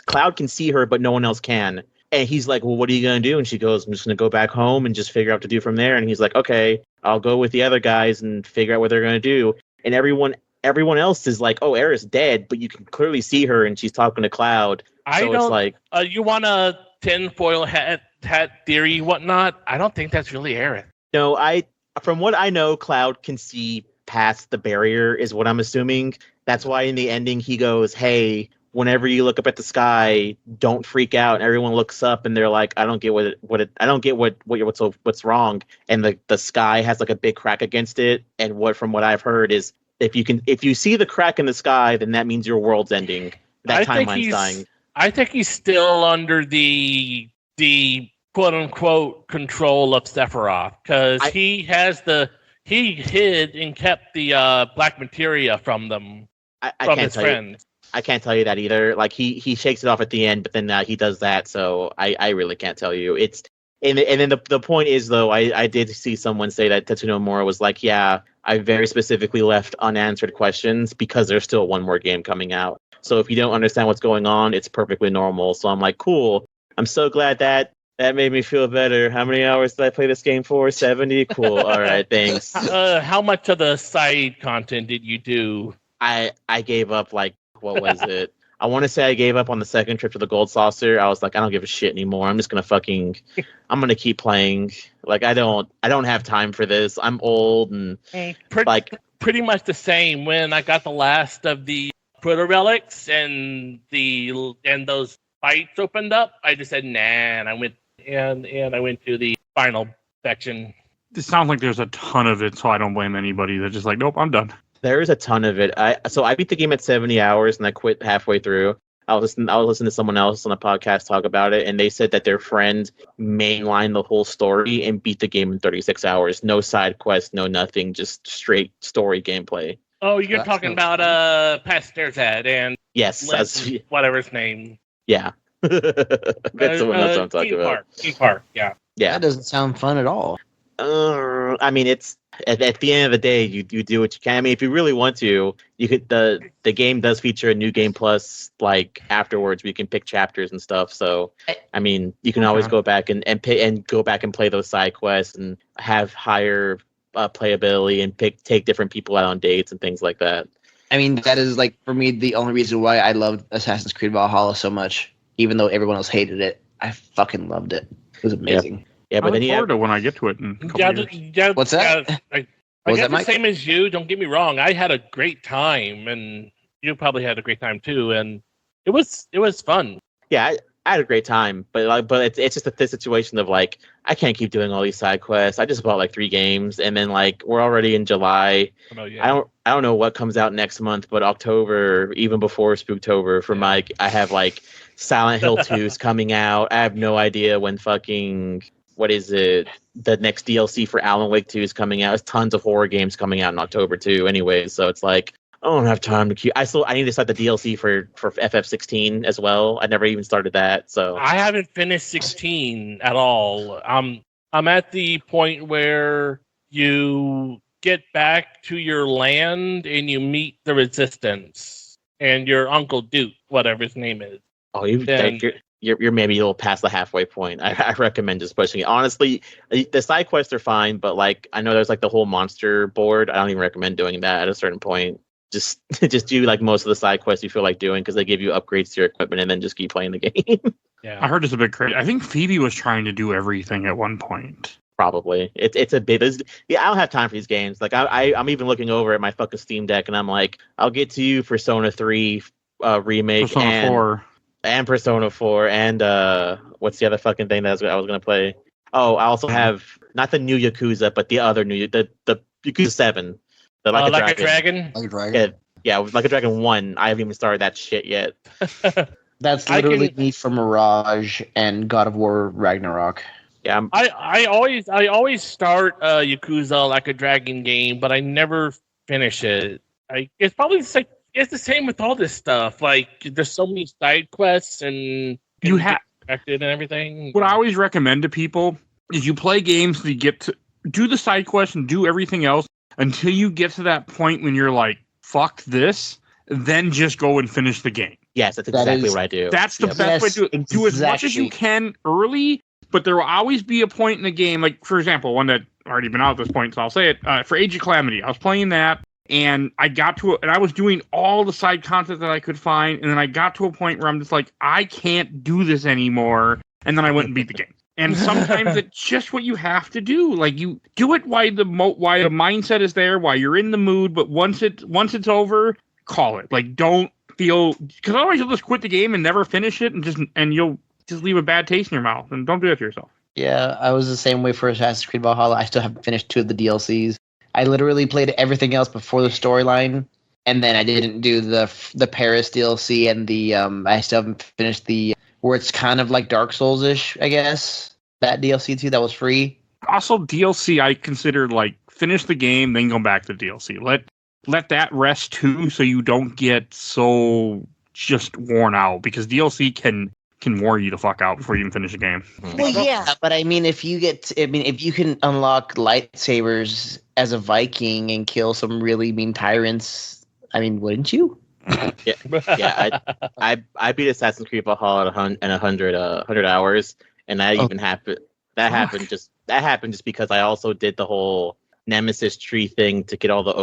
Cloud can see her, but no one else can. And he's like, "Well, what are you gonna do?" And she goes, "I'm just gonna go back home and just figure out what to do from there." And he's like, "Okay, I'll go with the other guys and figure out what they're gonna do." And everyone else is like, "Oh, Aerith's dead," but you can clearly see her, and she's talking to Cloud. It's like, you want a tinfoil hat theory, whatnot? I don't think that's really Aerith. No, from what I know, Cloud can see past the barrier, is what I'm assuming. That's why in the ending he goes, "Hey, whenever you look up at the sky, don't freak out." And everyone looks up and they're like, "I don't get what's wrong." And the sky has like a big crack against it. And from what I've heard is if you see the crack in the sky, then that means your world's ending. That timeline's dying. I think he's still under the quote unquote control of Sephiroth, because he hid and kept the black materia from them. From his friends. I can't tell you that either. Like he shakes it off at the end, but then he does that. So I really can't tell you. And then the point is though, I did see someone say that Tetsuno Mori was like, "Yeah, I very specifically left unanswered questions because there's still one more game coming out. So if you don't understand what's going on, it's perfectly normal." So I'm like, cool. I'm so glad that made me feel better. How many hours did I play this game for? 70? Cool. All right, thanks. How much of the side content did you do? I gave up, like, what was it? I want to say I gave up on the second trip to the Gold Saucer. I was like, I don't give a shit anymore. I'm just going to keep playing. Like, I don't have time for this. I'm old and pretty much the same. When I got the last of the proto relics and those fights opened up, I just said nah, and I went to the final section. It sounds like there's a ton of it, so I don't blame anybody. They're just like, nope, I'm done. There is a ton of it. I beat the game at 70 hours and I quit halfway through. I was listening to someone else on a podcast talk about it, and they said that their friend mainlined the whole story and beat the game in 36 hours. No side quest, no nothing, just straight story gameplay. Oh, you're talking about Pastor's Head and yes, whatever his name. Yeah, that's someone else I'm talking about. King Park, yeah. That doesn't sound fun at all. I mean, it's at the end of the day, you do what you can. I mean, if you really want to, you could. The game does feature a new game plus, like afterwards, where you can pick chapters and stuff. So, I mean, you can always go back and go back and play those side quests and have higher playability and take different people out on dates and things like that. I mean, that is like for me the only reason why I loved Assassin's Creed Valhalla so much, even though everyone else hated it. I fucking loved it. It was amazing. Yeah, but I look forward to when I get to it in a couple years. What's that? I guess the same as you. Don't get me wrong. I had a great time, and you probably had a great time too. And it was fun. Yeah, I had a great time, but it's just this situation of like I can't keep doing all these side quests. I just bought like 3 games, and then like we're already in July. Oh, yeah. I don't know what comes out next month, but October, even before Spooktober, for Mike, I have like Silent Hill 2's coming out. I have no idea when fucking. What is it? The next DLC for Alan Wake 2 is coming out. There's tons of horror games coming out in October too. Anyway, so it's like I don't have time to keep. I need to start the DLC for FF16 as well. I never even started that. So I haven't finished 16 at all. I'm at the point where you get back to your land and you meet the Resistance and your Uncle Duke, whatever his name is. Oh, you're maybe a little past the halfway point. I recommend just pushing it. Honestly, the side quests are fine, but like I know there's like the whole monster board. I don't even recommend doing that at a certain point. Just do like most of the side quests you feel like doing because they give you upgrades to your equipment and then just keep playing the game. Yeah, I heard it's a bit crazy. I think Phoebe was trying to do everything at one point. Probably. It's a bit. Yeah, I don't have time for these games. Like I'm even looking over at my fucking Steam Deck, and I'm like, I'll get to you Persona 3 remake Persona 4. and Persona 4 and what's the other fucking thing that I was gonna play? Oh, I also have not the new Yakuza, but the other new the Yakuza 7. The Like a Dragon. Like a dragon. Yeah, Like a Dragon 1. I haven't even started that shit yet. That's literally me for Mirage and God of War Ragnarok. Yeah, I always start a Yakuza Like a Dragon game, but I never finish it. It's probably it's the same with all this stuff. Like there's so many side quests and You have and everything. what I always recommend to people is you play games to get to do the side quests and do everything else until you get to that point when you're like, fuck this, then just go and finish the game. yes, that's exactly what I do. That's the Yep. best way to do it. Do as much as you exactly. can early, but there will always be a point in the game, like, for example, one that already been out at this point, so I'll say it. For Age of Calamity, I was playing that, and I got to it, and I was doing all the side content that I could find, and then I got to a point where I'm just like, I can't do this anymore, and then I went and beat the game. And sometimes it's just what you have to do. Like, you do it while the mindset is there, while you're in the mood, but once it's over, call it. Like, don't feel, because otherwise you'll just quit the game and never finish it, and you'll just leave a bad taste in your mouth. And don't do that to yourself. Yeah, I was the same way for Assassin's Creed Valhalla. I still haven't finished 2 of the DLCs. I literally played everything else before the storyline, and then I didn't do the Paris DLC and the I still haven't finished the where it's kind of like Dark Souls-ish, I guess. That DLC too, that was free. Also, DLC I consider like finish the game, then go back to DLC. Let that rest too, so you don't get so just worn out, because DLC can wear you the fuck out before you even finish a game. Well, yeah, but I mean, if you can unlock lightsabers as a Viking and kill some really mean tyrants, I mean, wouldn't you? Yeah, I beat Assassin's Creed Valhalla in 100 hours, and that even happened. That happened just because I also did the whole Nemesis tree thing to get all the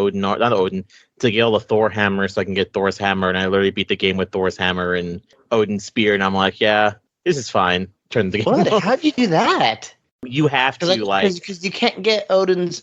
to get all the Thor hammer so I can get Thor's hammer, and I literally beat the game with Thor's hammer and Odin's spear, and I'm like, yeah, this is fine. Turn the game. What? off. How'd you do that? You have to Because you can't get Odin's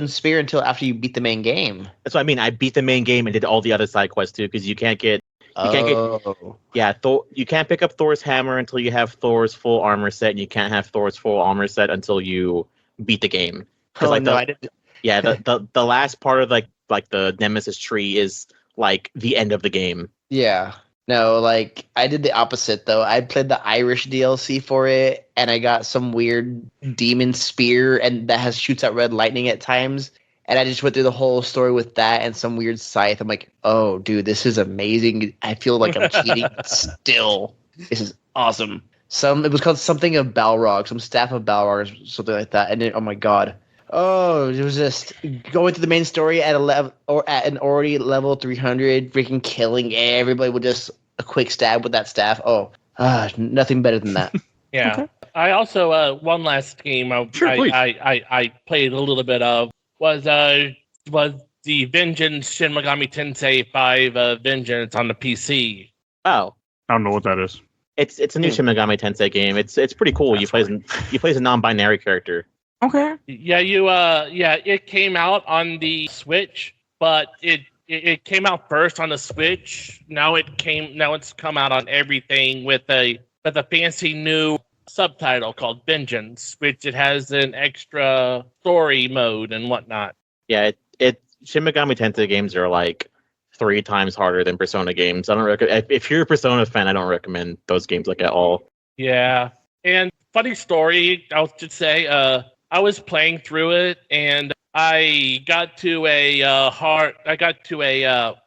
spear until after you beat the main game. That's what I mean. I beat the main game and did all the other side quests too, because you can't get. You can't pick up Thor's hammer until you have Thor's full armor set, and you can't have Thor's full armor set until you beat the game. I didn't. Yeah, the last part of like the Nemesis tree is like the end of the game. Yeah. No, like I did the opposite though. I played the Irish DLC for it, and I got some weird demon spear, and that shoots out red lightning at times. And I just went through the whole story with that and some weird scythe. I'm like, oh, dude, this is amazing. I feel like I'm cheating still. This is awesome. It was called something of Balrog, some staff of Balrog or something like that. And oh my god. Oh, it was just going through the main story at an already level 300, freaking killing everybody with just a quick stab with that staff. Oh, nothing better than that. Yeah. Okay. I also one last game I played a little bit of was the Vengeance Shin Megami Tensei 5 Vengeance on the PC. Oh, I don't know what that is. It's a new Shin Megami Tensei game. It's pretty cool. You play as a non-binary character. Okay. Yeah, it came out on the Switch, but it came out first on the Switch. Now it's come out on everything with a fancy new subtitle called Vengeance, which it has an extra story mode and whatnot. Yeah, Shin Megami Tensei games are like 3 times harder than Persona games. I don't recommend. If you're a Persona fan, I don't recommend those games like at all. Yeah, and funny story, I'll just say, I was playing through it, and I got to a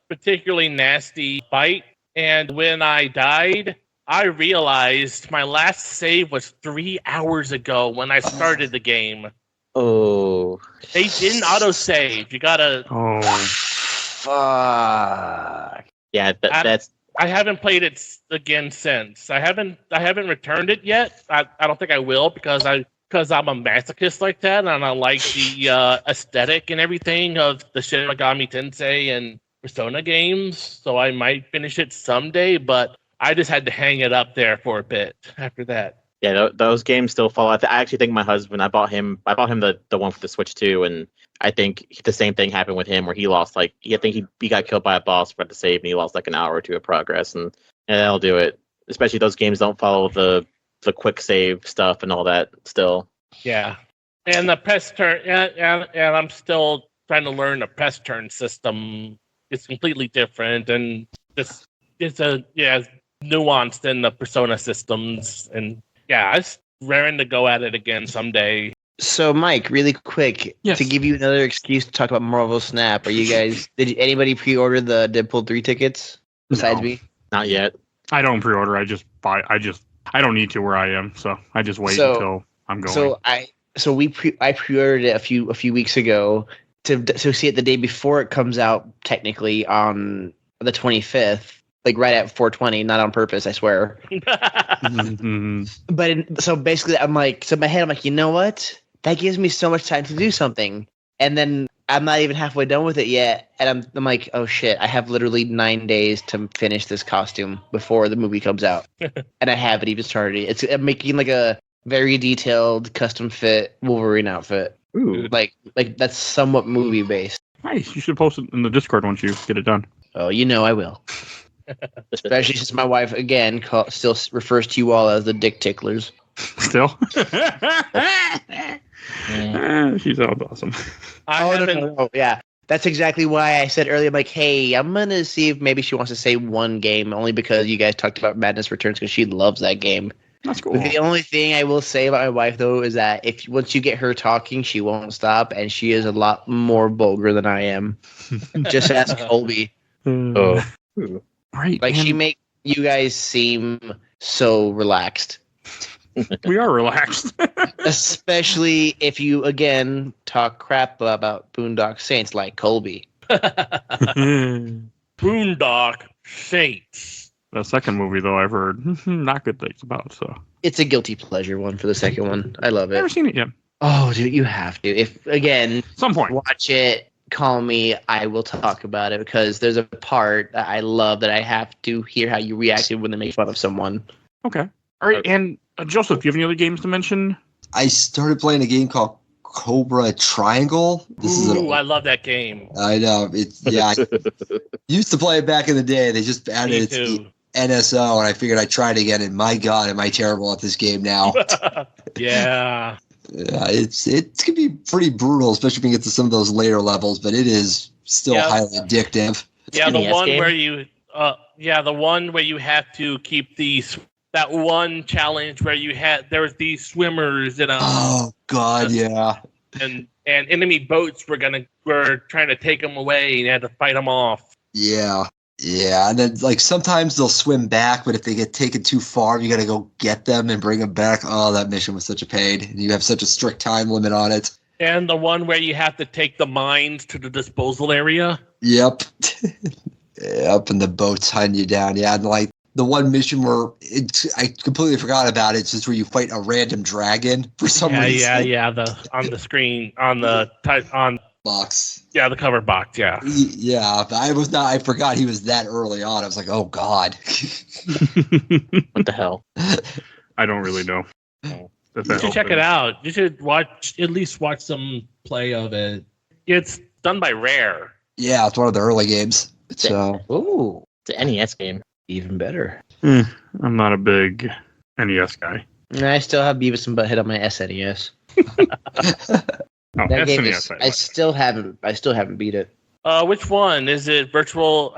particularly nasty fight, and when I died, I realized my last save was 3 hours ago when I started the game. Oh. They didn't autosave. You gotta. Oh. Fuck. Yeah, that's. I haven't played it again since. I haven't returned it yet. I don't think I will because I'm a masochist like that, and I like the aesthetic and everything of the Shin Megami Tensei and Persona games. So I might finish it someday, but I just had to hang it up there for a bit after that. Yeah, those games still fall. I actually think my husband. I bought him the one for the Switch too, and I think the same thing happened with him where he lost I think he got killed by a boss for the save, and he lost like an hour or two of progress, and that'll do it. Especially those games don't follow the quick save stuff and all that still. Yeah, and the press turn, and I'm still trying to learn the press turn system. It's completely different, and it's nuanced in the Persona systems, and yeah, I was raring to go at it again someday. So, Mike, really quick, Yes. to give you another excuse to talk about Marvel Snap, are you guys? Did anybody pre-order the Deadpool 3 tickets besides No. me? Not yet. I don't pre-order. I just buy. I don't need to where I am, so I just wait So- until I'm going. So I pre-ordered it a few weeks ago to see it the day before it comes out, technically on the 25th, like right at 4:20, not on purpose, I swear. Mhm. But so basically, I'm like, so in my head, I'm like, you know what? That gives me so much time to do something, and then I'm not even halfway done with it yet, and I'm like, oh shit, I have literally 9 days to finish this costume before the movie comes out, and I haven't even started. I'm making like a very detailed custom fit Wolverine outfit, Ooh. like that's somewhat movie based. Nice. You should post it in the Discord once you get it done. Oh, you know I will. Especially since my wife again still refers to you all as the dick ticklers. Still. She sounds awesome. No. Yeah, that's exactly why I said earlier. I'm like, hey, I'm gonna see if maybe she wants to say one game, only because you guys talked about Madness Returns, because she loves that game. That's cool. But the only thing I will say about my wife though is that once you get her talking, she won't stop, and she is a lot more vulgar than I am. Just ask Colby. Oh. Ooh. Right. Like, she and make you guys seem so relaxed. we are relaxed. Especially if you, again, talk crap about Boondock Saints like Colby. Boondock Saints. The second movie, though, I've heard not good things about. So It's a guilty pleasure one for the second one. I love never it. seen it yet. Oh, dude, you have to. If, again, Some point. watch it, call me, I will talk about it, because there's a part that I love that I have to hear how you reacted when they make fun of someone. Okay. All right. And Joseph, do you have any other games to mention? I started playing a game called Cobra Triangle. Ooh, I love that game. I know. I used to play it back in the day. They just added Me it to too. NSO, and I figured I'd try it again. And my God, am I terrible at this game now? Yeah. Yeah, it's gonna be pretty brutal, especially when you get to some of those later levels. But it is still Yeah. highly addictive. Yeah, the NES one game? where you have to keep that one challenge where there was these swimmers and Oh God, yeah. and enemy boats were trying to take them away, and you had to fight them off. Yeah. Yeah, and then like sometimes they'll swim back, but if they get taken too far, you got to go get them and bring them back. Oh, that mission was such a pain. And you have such a strict time limit on it. And the one where you have to take the mines to the disposal area. Yep. Yep, and the boats hunting you down. Yeah, and like the one mission where I completely forgot about it. It's just where you fight a random dragon for some reason. Yeah. On the screen, on the Box. the cover box. Yeah. Yeah, but I forgot he was that early on. I was like, oh God. What the hell? I don't really know. You should check it out. You should at least watch some play of it. It's done by Rare. Yeah, it's one of the early games. So Ooh, It's an NES game. even better. I'm not a big NES guy. And I still have Beavis and Butthead on my SNES. Oh, That game SNES, is, I I like. still haven't beat it. Which one is it? Virtual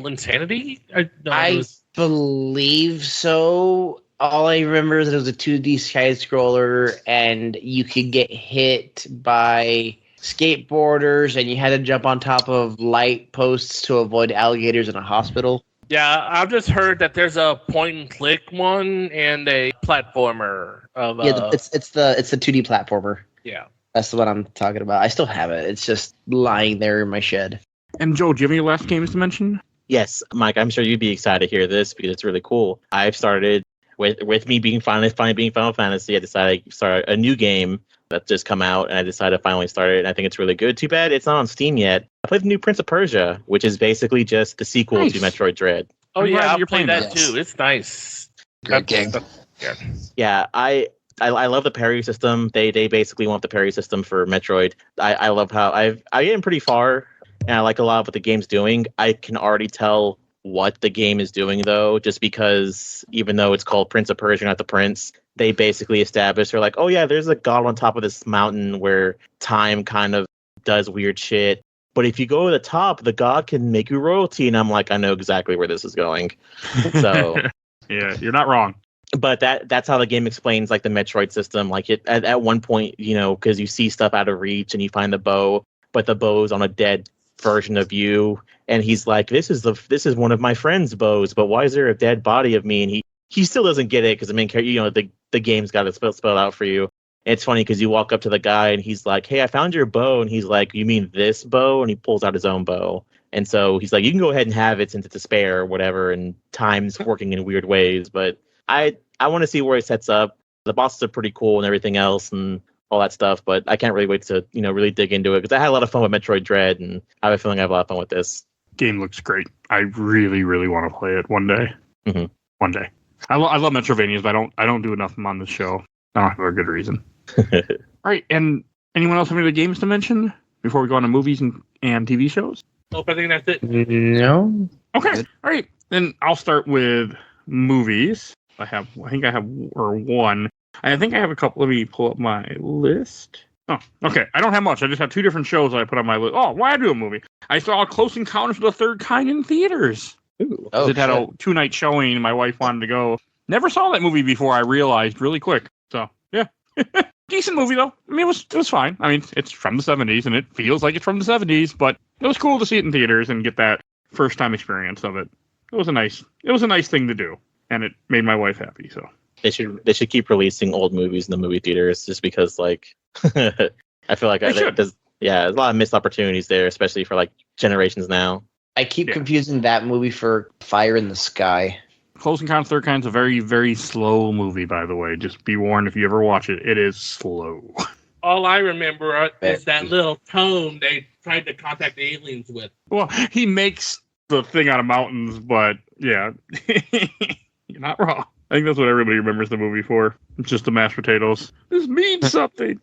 Insanity? I believe so. All I remember is that it was a 2D side scroller, and you could get hit by skateboarders, and you had to jump on top of light posts to avoid alligators in a hospital. Yeah, I've just heard that there's a point and click one and a platformer of Yeah, it's the 2D platformer. yeah. That's the one I'm talking about. I still have it. It's just lying there in my shed. And Joe, do you have any last games to mention? Yes, Mike, I'm sure you'd be excited to hear this because it's really cool. I've started with me being finally being Final Fantasy. I decided to start a new game that's just come out, and I decided to finally start it. And I think it's really good. Too bad it's not on Steam yet. I played the new Prince of Persia, which is basically just the sequel Nice. to Metroid Dread. Oh I'm glad yeah, you're I played playing that that. too. It's nice. great game. Yeah, I love the parry system. They basically want the parry system for Metroid. I love how I get pretty far, and I like a lot of what the game's doing. I can already tell what the game is doing though, just because even though it's called Prince of Persia, not the Prince, they basically established they're like, oh yeah, there's a god on top of this mountain where time kind of does weird shit. But if you go to the top, the god can make you royalty, and I'm like, I know exactly where this is going. So yeah, you're not wrong. but that's how the game explains like the Metroid system. Like it at one point, because you see stuff out of reach and you find the bow, but the bow's on a dead version of you, and he's like, this is one of my friend's bows, but why is there a dead body of me? And he still doesn't get it because the main character, the game's got it spelled out for you. And it's funny because you walk up to the guy and he's like, hey, I found your bow, and he's like, you mean this bow? And he pulls out his own bow. And so he's like, you can go ahead and have it since it's a spare or whatever, and time's working in weird ways. But I want to see where it sets up. The bosses are pretty cool and everything else and all that stuff, but I can't really wait to, really dig into it because I had a lot of fun with Metroid Dread, and I have a feeling I have a lot of fun with this. Game looks great. I really, really want to play it one day. Mm-hmm. One day. I love Metrovanias, but I don't do enough of them on this show. I don't have a good reason. All right, and anyone else have any other games to mention before we go on to movies and TV shows? Nope, I think that's it. No. Okay, Good. all right. Then I'll start with movies. I think I have one. I think I have a couple. Let me pull up my list. Oh, okay. I don't have much. I just have two different shows that I put on my list. Oh, why I do a movie? I saw Close Encounters of the Third Kind in theaters. Ooh. Oh, It had a shit. 2-night showing, and my wife wanted to go. Never saw that movie before. I realized really quick. So yeah, decent movie though. I mean, it was fine. I mean, it's from the 70s, and it feels like it's from the 70s, but it was cool to see it in theaters and get that first time experience of it. It was a nice thing to do, and it made my wife happy. So They should keep releasing old movies in the movie theaters just because like I feel like They should. there's a lot of missed opportunities there, especially for like generations now. I keep Yeah. confusing that movie for Fire in the Sky. Close Encounters of the Third Kind is a very, very slow movie, by the way. Just be warned if you ever watch it. It is slow. All I remember is that little tone they tried to contact the aliens with. Well, he makes the thing out of mountains, but yeah, you're not wrong. I think that's what everybody remembers the movie for. It's just the mashed potatoes. This means something.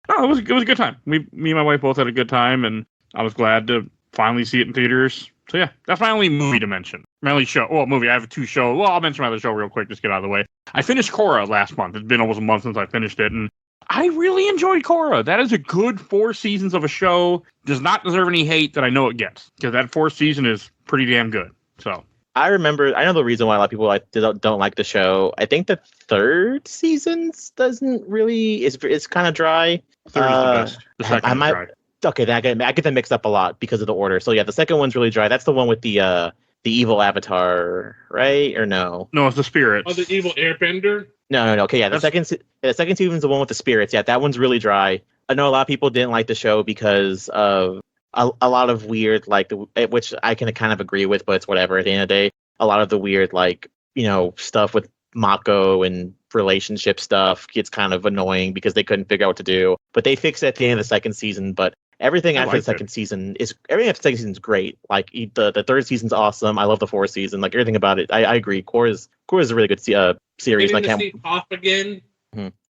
Oh, it was a good time. Me and my wife both had a good time, and I was glad to finally see it in theaters. So yeah, that's my only movie to mention. My only show. Well, movie. I have two shows. Well, I'll mention my other show real quick. Just get out of the way. I finished Korra last month. It's been almost a month since I finished it, and I really enjoyed Korra. That is a good 4 seasons of a show. Does not deserve any hate that I know it gets, because that 4th season is pretty damn good. So I know the reason why a lot of people don't like the show. I think the 3rd season doesn't really it's kind of dry. 3rd is the best. The second I is might- dry. Okay, then I get them mixed up a lot because of the order. So yeah, the second one's really dry. That's the one with the evil avatar, right? Or no? No, it's the spirits. Oh, the evil airbender? No. Okay, yeah, the second season's the one with the spirits. Yeah, that one's really dry. I know a lot of people didn't like the show because of a lot of weird, like, which I can kind of agree with, but it's whatever. At the end of the day, a lot of the weird, like, stuff with Mako and relationship stuff gets kind of annoying because they couldn't figure out what to do. But they fixed it at the end of the second season. But everything I after the liked second season is is great. Like the 3rd season's awesome. I love the 4th season. Like everything about it, I agree. Korra is a really good series. Getting And I to can't. see Toph again.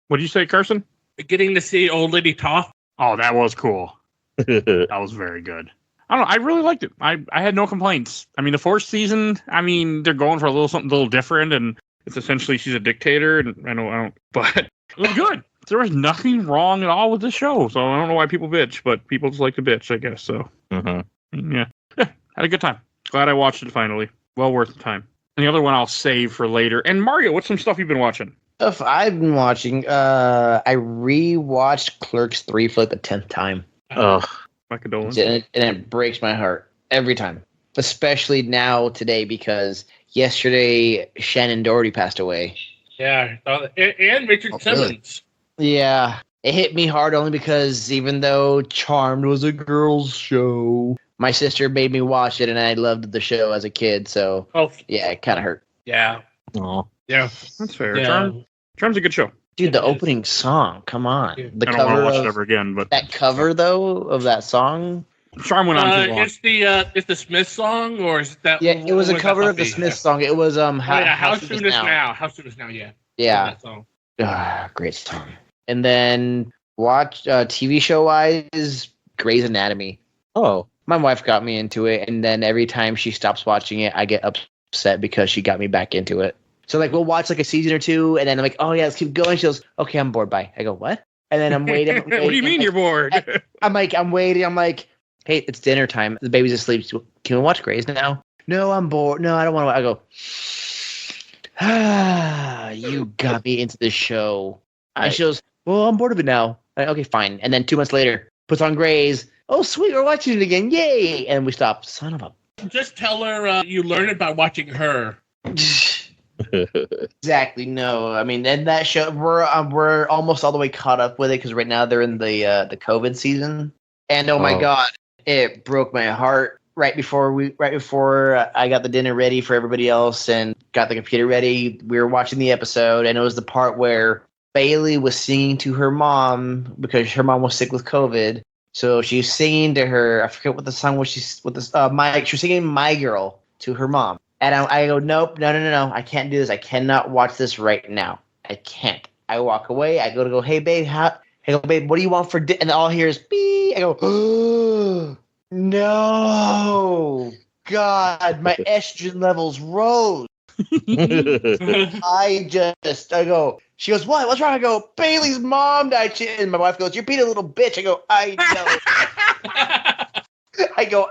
What did you say, Carson? Getting to see old lady Toph. Oh, that was cool. That was very good. I don't know. I really liked it. I had no complaints. I mean, the 4th season, I mean, they're going for something a little different, and it's essentially she's a dictator, and I don't, but it was good. There was nothing wrong at all with the show, so I don't know why people bitch, but people just like to bitch, I guess. So yeah, had a good time. Glad I watched it finally. Well worth the time. And the other one I'll save for later. And Mario, what's some stuff you've been watching? Stuff I've been watching. I rewatched Clerks 3 for like the 10th time. Ugh. My condolences. And it breaks my heart every time. Especially now today because yesterday Shannon Doherty passed away. Yeah. And Richard Oh, really? Simmons. Yeah. It hit me hard only because even though Charmed was a girls' show, my sister made me watch it and I loved the show as a kid. So Oh, yeah, it kind of hurt. yeah. Aw. Yeah. That's fair. Yeah. Charm's a good show. Dude, the It is. opening song, come on. Yeah. The I don't want to cover watch it of ever again, but that cover though of that song, Charm went on too long. It's the Smith song, or is that? Yeah, it was a cover of the Smith Smith song. It was How soon is now? How soon is now? Yeah. Yeah. That song. Great song. And then watch TV show wise, Grey's Anatomy. Oh, My wife got me into it, and then every time she stops watching it, I get upset because she got me back into it. So like we'll watch like a season or two, and then I'm like, oh yeah, let's keep going. She goes, okay, I'm bored. Bye. I go, what? And then I'm waiting. What do you mean you're bored? I'm waiting. I'm like, hey, it's dinner time. The baby's asleep. Can we watch Grey's now? No, I'm bored. No, I don't want to. I go, you got me into the show. And she goes, well, I'm bored of it now. Okay, fine. And then 2 months later, puts on Grey's. Oh, sweet, we're watching it again. Yay. And we stop. Son of a... Just tell her you learn it by watching her. Exactly. No, I mean, and that show, we're almost all the way caught up with it because right now they're in the COVID season. And oh my God, it broke my heart right before I got the dinner ready for everybody else and got the computer ready. We were watching the episode, and it was the part where Bailey was singing to her mom because her mom was sick with COVID. So she's singing to her. I forget what the song was. She was singing "My Girl" to her mom. And I go, nope, no. I can't do this. I cannot watch this right now. I can't. I walk away. I go, hey, babe, babe, what do you want for dinner? And all I hear is, beep. I go, oh, no. God, my estrogen levels rose. I go, she goes, what? What's wrong? I go, Bailey's mom died. And my wife goes, you're being a little bitch. I go,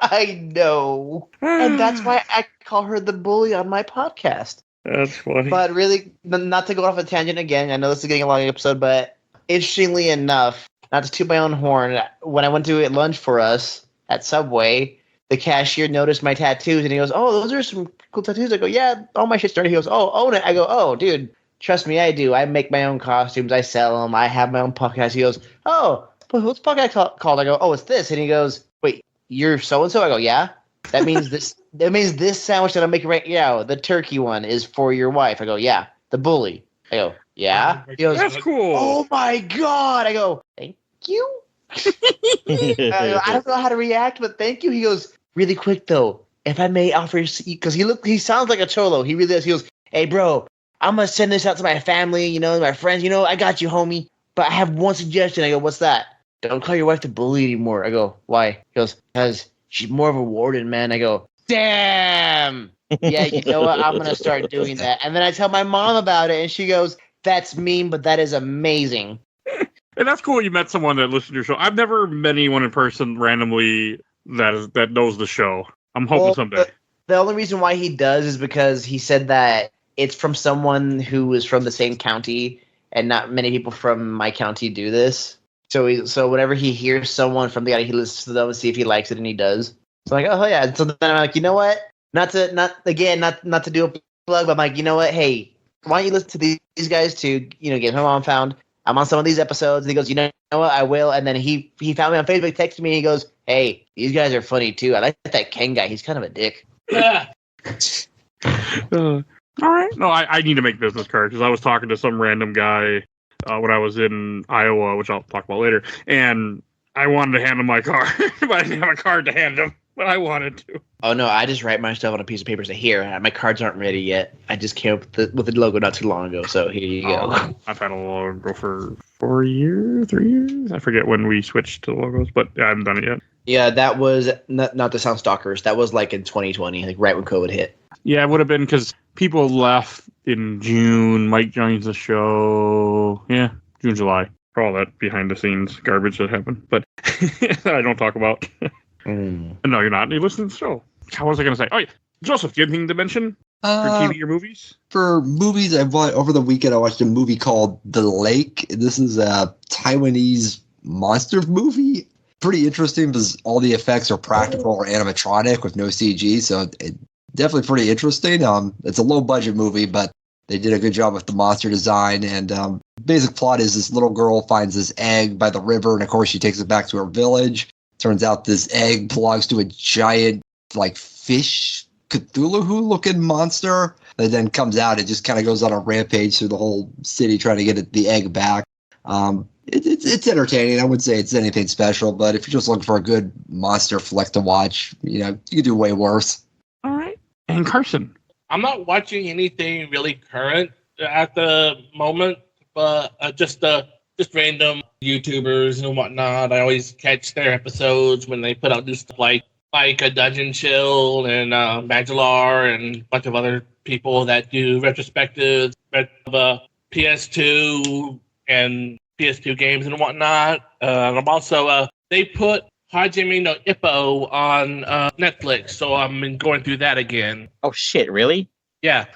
I know. And that's why I call her the bully on my podcast. That's funny. But really, not to go off a tangent again, I know this is getting a long episode, but interestingly enough, not to toot my own horn, when I went to eat lunch for us at Subway, the cashier noticed my tattoos, and he goes, oh, those are some cool tattoos. I go, yeah, all my shit's dirty. He goes, oh, own it. I go, oh, dude, trust me, I do. I make my own costumes. I sell them. I have my own podcast. He goes, oh, but what's the podcast called? I go, oh, it's this. And he goes, wait, you're so-and-so? I go, yeah. That means this sandwich that I'm making right now, the turkey one, is for your wife. I go, yeah. The bully. I go, yeah. He goes, that's cool. Oh my God. I go, thank you. I don't know how to react, but thank you. He goes, really quick though, if I may offer you, because he sounds like a cholo. He really does. He goes, hey bro, I'm gonna send this out to my family, my friends, I got you, homie. But I have one suggestion. I go, what's that? Don't call your wife the bully anymore. I go, why? He goes, because she's more of a warden, man. I go, damn. Yeah, you know what? I'm going to start doing that. And then I tell my mom about it, and she goes, that's mean, but that is amazing. And that's cool you met someone that listened to your show. I've never met anyone in person randomly that knows the show. I'm hoping someday. The only reason why he does is because he said that it's from someone who is from the same county, and not many people from my county do this. So whenever he hears someone from the county, he listens to them and see if he likes it, and he does. So I'm like, oh yeah. So then I'm like, you know what? Not to do a plug, but I'm like, you know what? Hey, why don't you listen to these guys to get my mom found? I'm on some of these episodes, and he goes, you know what? I will. And then he found me on Facebook, texted me, and he goes, hey, these guys are funny too. I like that Ken guy. He's kind of a dick. All right. No, I need to make business cards because I was talking to some random guy when I was in Iowa, which I'll talk about later, and I wanted to hand him my card, but I didn't have a card to hand him, but I wanted to. Oh no, I just write my stuff on a piece of paper. Say, here, my cards aren't ready yet. I just came up with the logo not too long ago, so here you go. I've had a logo for 4 years, 3 years. I forget when we switched to logos, but I haven't done it yet. Yeah, that was not to sound stalkers. That was like in 2020, like right when COVID hit. Yeah, it would have been because people left in June. Mike joins the show. Yeah, June, July. For all that behind the scenes garbage that happened, but that I don't talk about. No, you're not. You listen to the show. How was I going to say? Oh, yeah. Joseph, do you have anything to mention for TV or movies? For movies, over the weekend I watched a movie called The Lake. This is a Taiwanese monster movie. Pretty interesting because all the effects are practical or animatronic with no CG, so it definitely pretty interesting. It's a low budget movie, but they did a good job with the monster design. And basic plot is this little girl finds this egg by the river, and of course she takes it back to her village. Turns out this egg belongs to a giant, like, fish Cthulhu-looking monster that then comes out and just kind of goes on a rampage through the whole city trying to get the egg back. It's entertaining. I wouldn't say it's anything special, but if you're just looking for a good monster flick to watch, you could do way worse. All right. And Carson. I'm not watching anything really current at the moment, but just random YouTubers and whatnot. I always catch their episodes when they put out new stuff like a Dungeon Chill and Magellar and a bunch of other people that do retrospectives of PS2 and PS2 games and whatnot. I'm also they put Hajime no Ippo on Netflix, so I'm going through that again. Oh shit! Really? Yeah.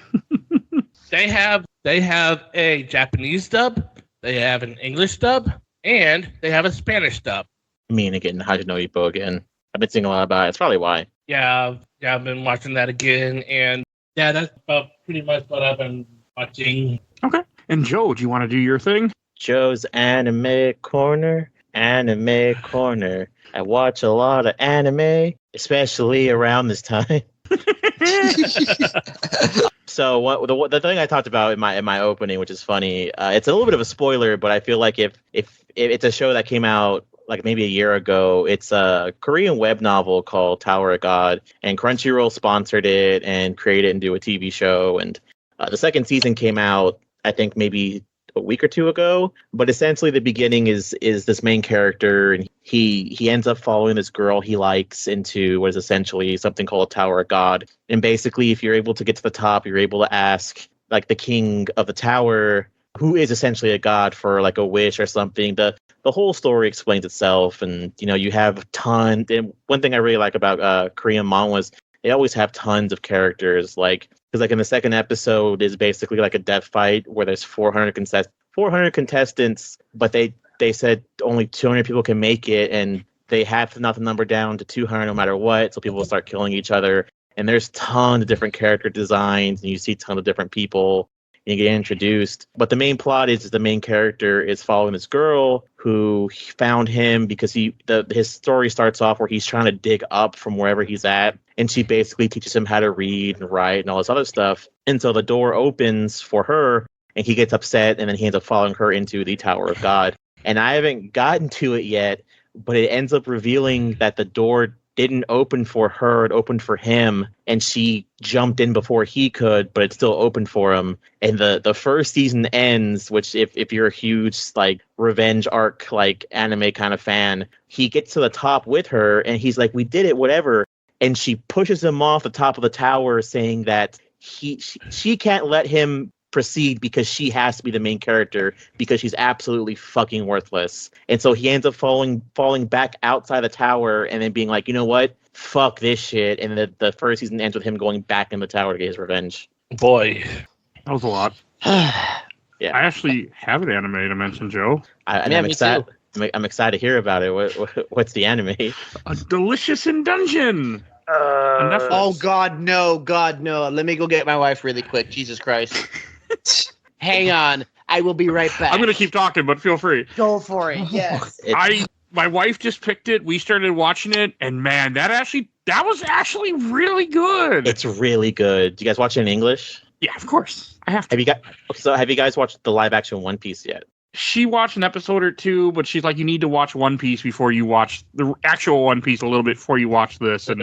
They have a Japanese dub, they have an English dub, and they have a Spanish dub. Me and again, Hajime no Ippo again. I've been seeing a lot about it. That's probably why. Yeah, I've been watching that again, and yeah, that's about pretty much what I've been watching. Okay. And Joe, do you want to do your thing? Joe's Anime Corner. Anime Corner. I watch a lot of anime, especially around this time. So the thing I talked about in my opening, which is funny, it's a little bit of a spoiler, but I feel like if it's a show that came out like maybe a year ago, it's a Korean web novel called Tower of God, and Crunchyroll sponsored it and created it into a TV show, and the second season came out, I think maybe a week or two ago. But essentially the beginning is this main character, and he ends up following this girl he likes into what is essentially something called Tower of God. And basically, if you're able to get to the top, you're able to ask like the king of the tower, who is essentially a god, for like a wish or something. The whole story explains itself, and you have and one thing I really like about Korean manhwas, they always have tons of characters, because like in the second episode is basically like a death fight where there's 400 contestants, but they said only 200 people can make it, and they have to knock the number down to 200 no matter what, so people will start killing each other. And there's tons of different character designs, and you see tons of different people, and you get introduced. But the main plot is the main character is following this girl who found him because his story starts off where he's trying to dig up from wherever he's at, and she basically teaches him how to read and write and all this other stuff. And so the door opens for her, and he gets upset, and then he ends up following her into the Tower of God. And I haven't gotten to it yet, but it ends up revealing that the door didn't open for her, it opened for him, and she jumped in before he could, but it still opened for him. And the first season ends, which if you're a huge like revenge arc like anime kind of fan, he gets to the top with her, and he's like, "We did it, whatever." And she pushes him off the top of the tower, saying that she can't let him proceed because she has to be the main character, because she's absolutely fucking worthless. And so he ends up falling back outside the tower and then being like, you know what? Fuck this shit. And the first season ends with him going back in the tower to get his revenge. Boy. That was a lot. Yeah. I actually have an anime to mention, Joe. I'm excited. I'm excited to hear about it. What's the anime? A Delicious in Dungeon. Oh God, no! Let me go get my wife really quick. Jesus Christ! Hang on, I will be right back. I'm gonna keep talking, but feel free. Go for it. Yes. My wife just picked it. We started watching it, and man, that was actually really good. It's really good. Do you guys watch it in English? Yeah, of course. I have to. Have you guys watched the live action One Piece yet? She watched an episode or two, but she's like, you need to watch One Piece before you watch the actual One Piece a little bit before you watch this, and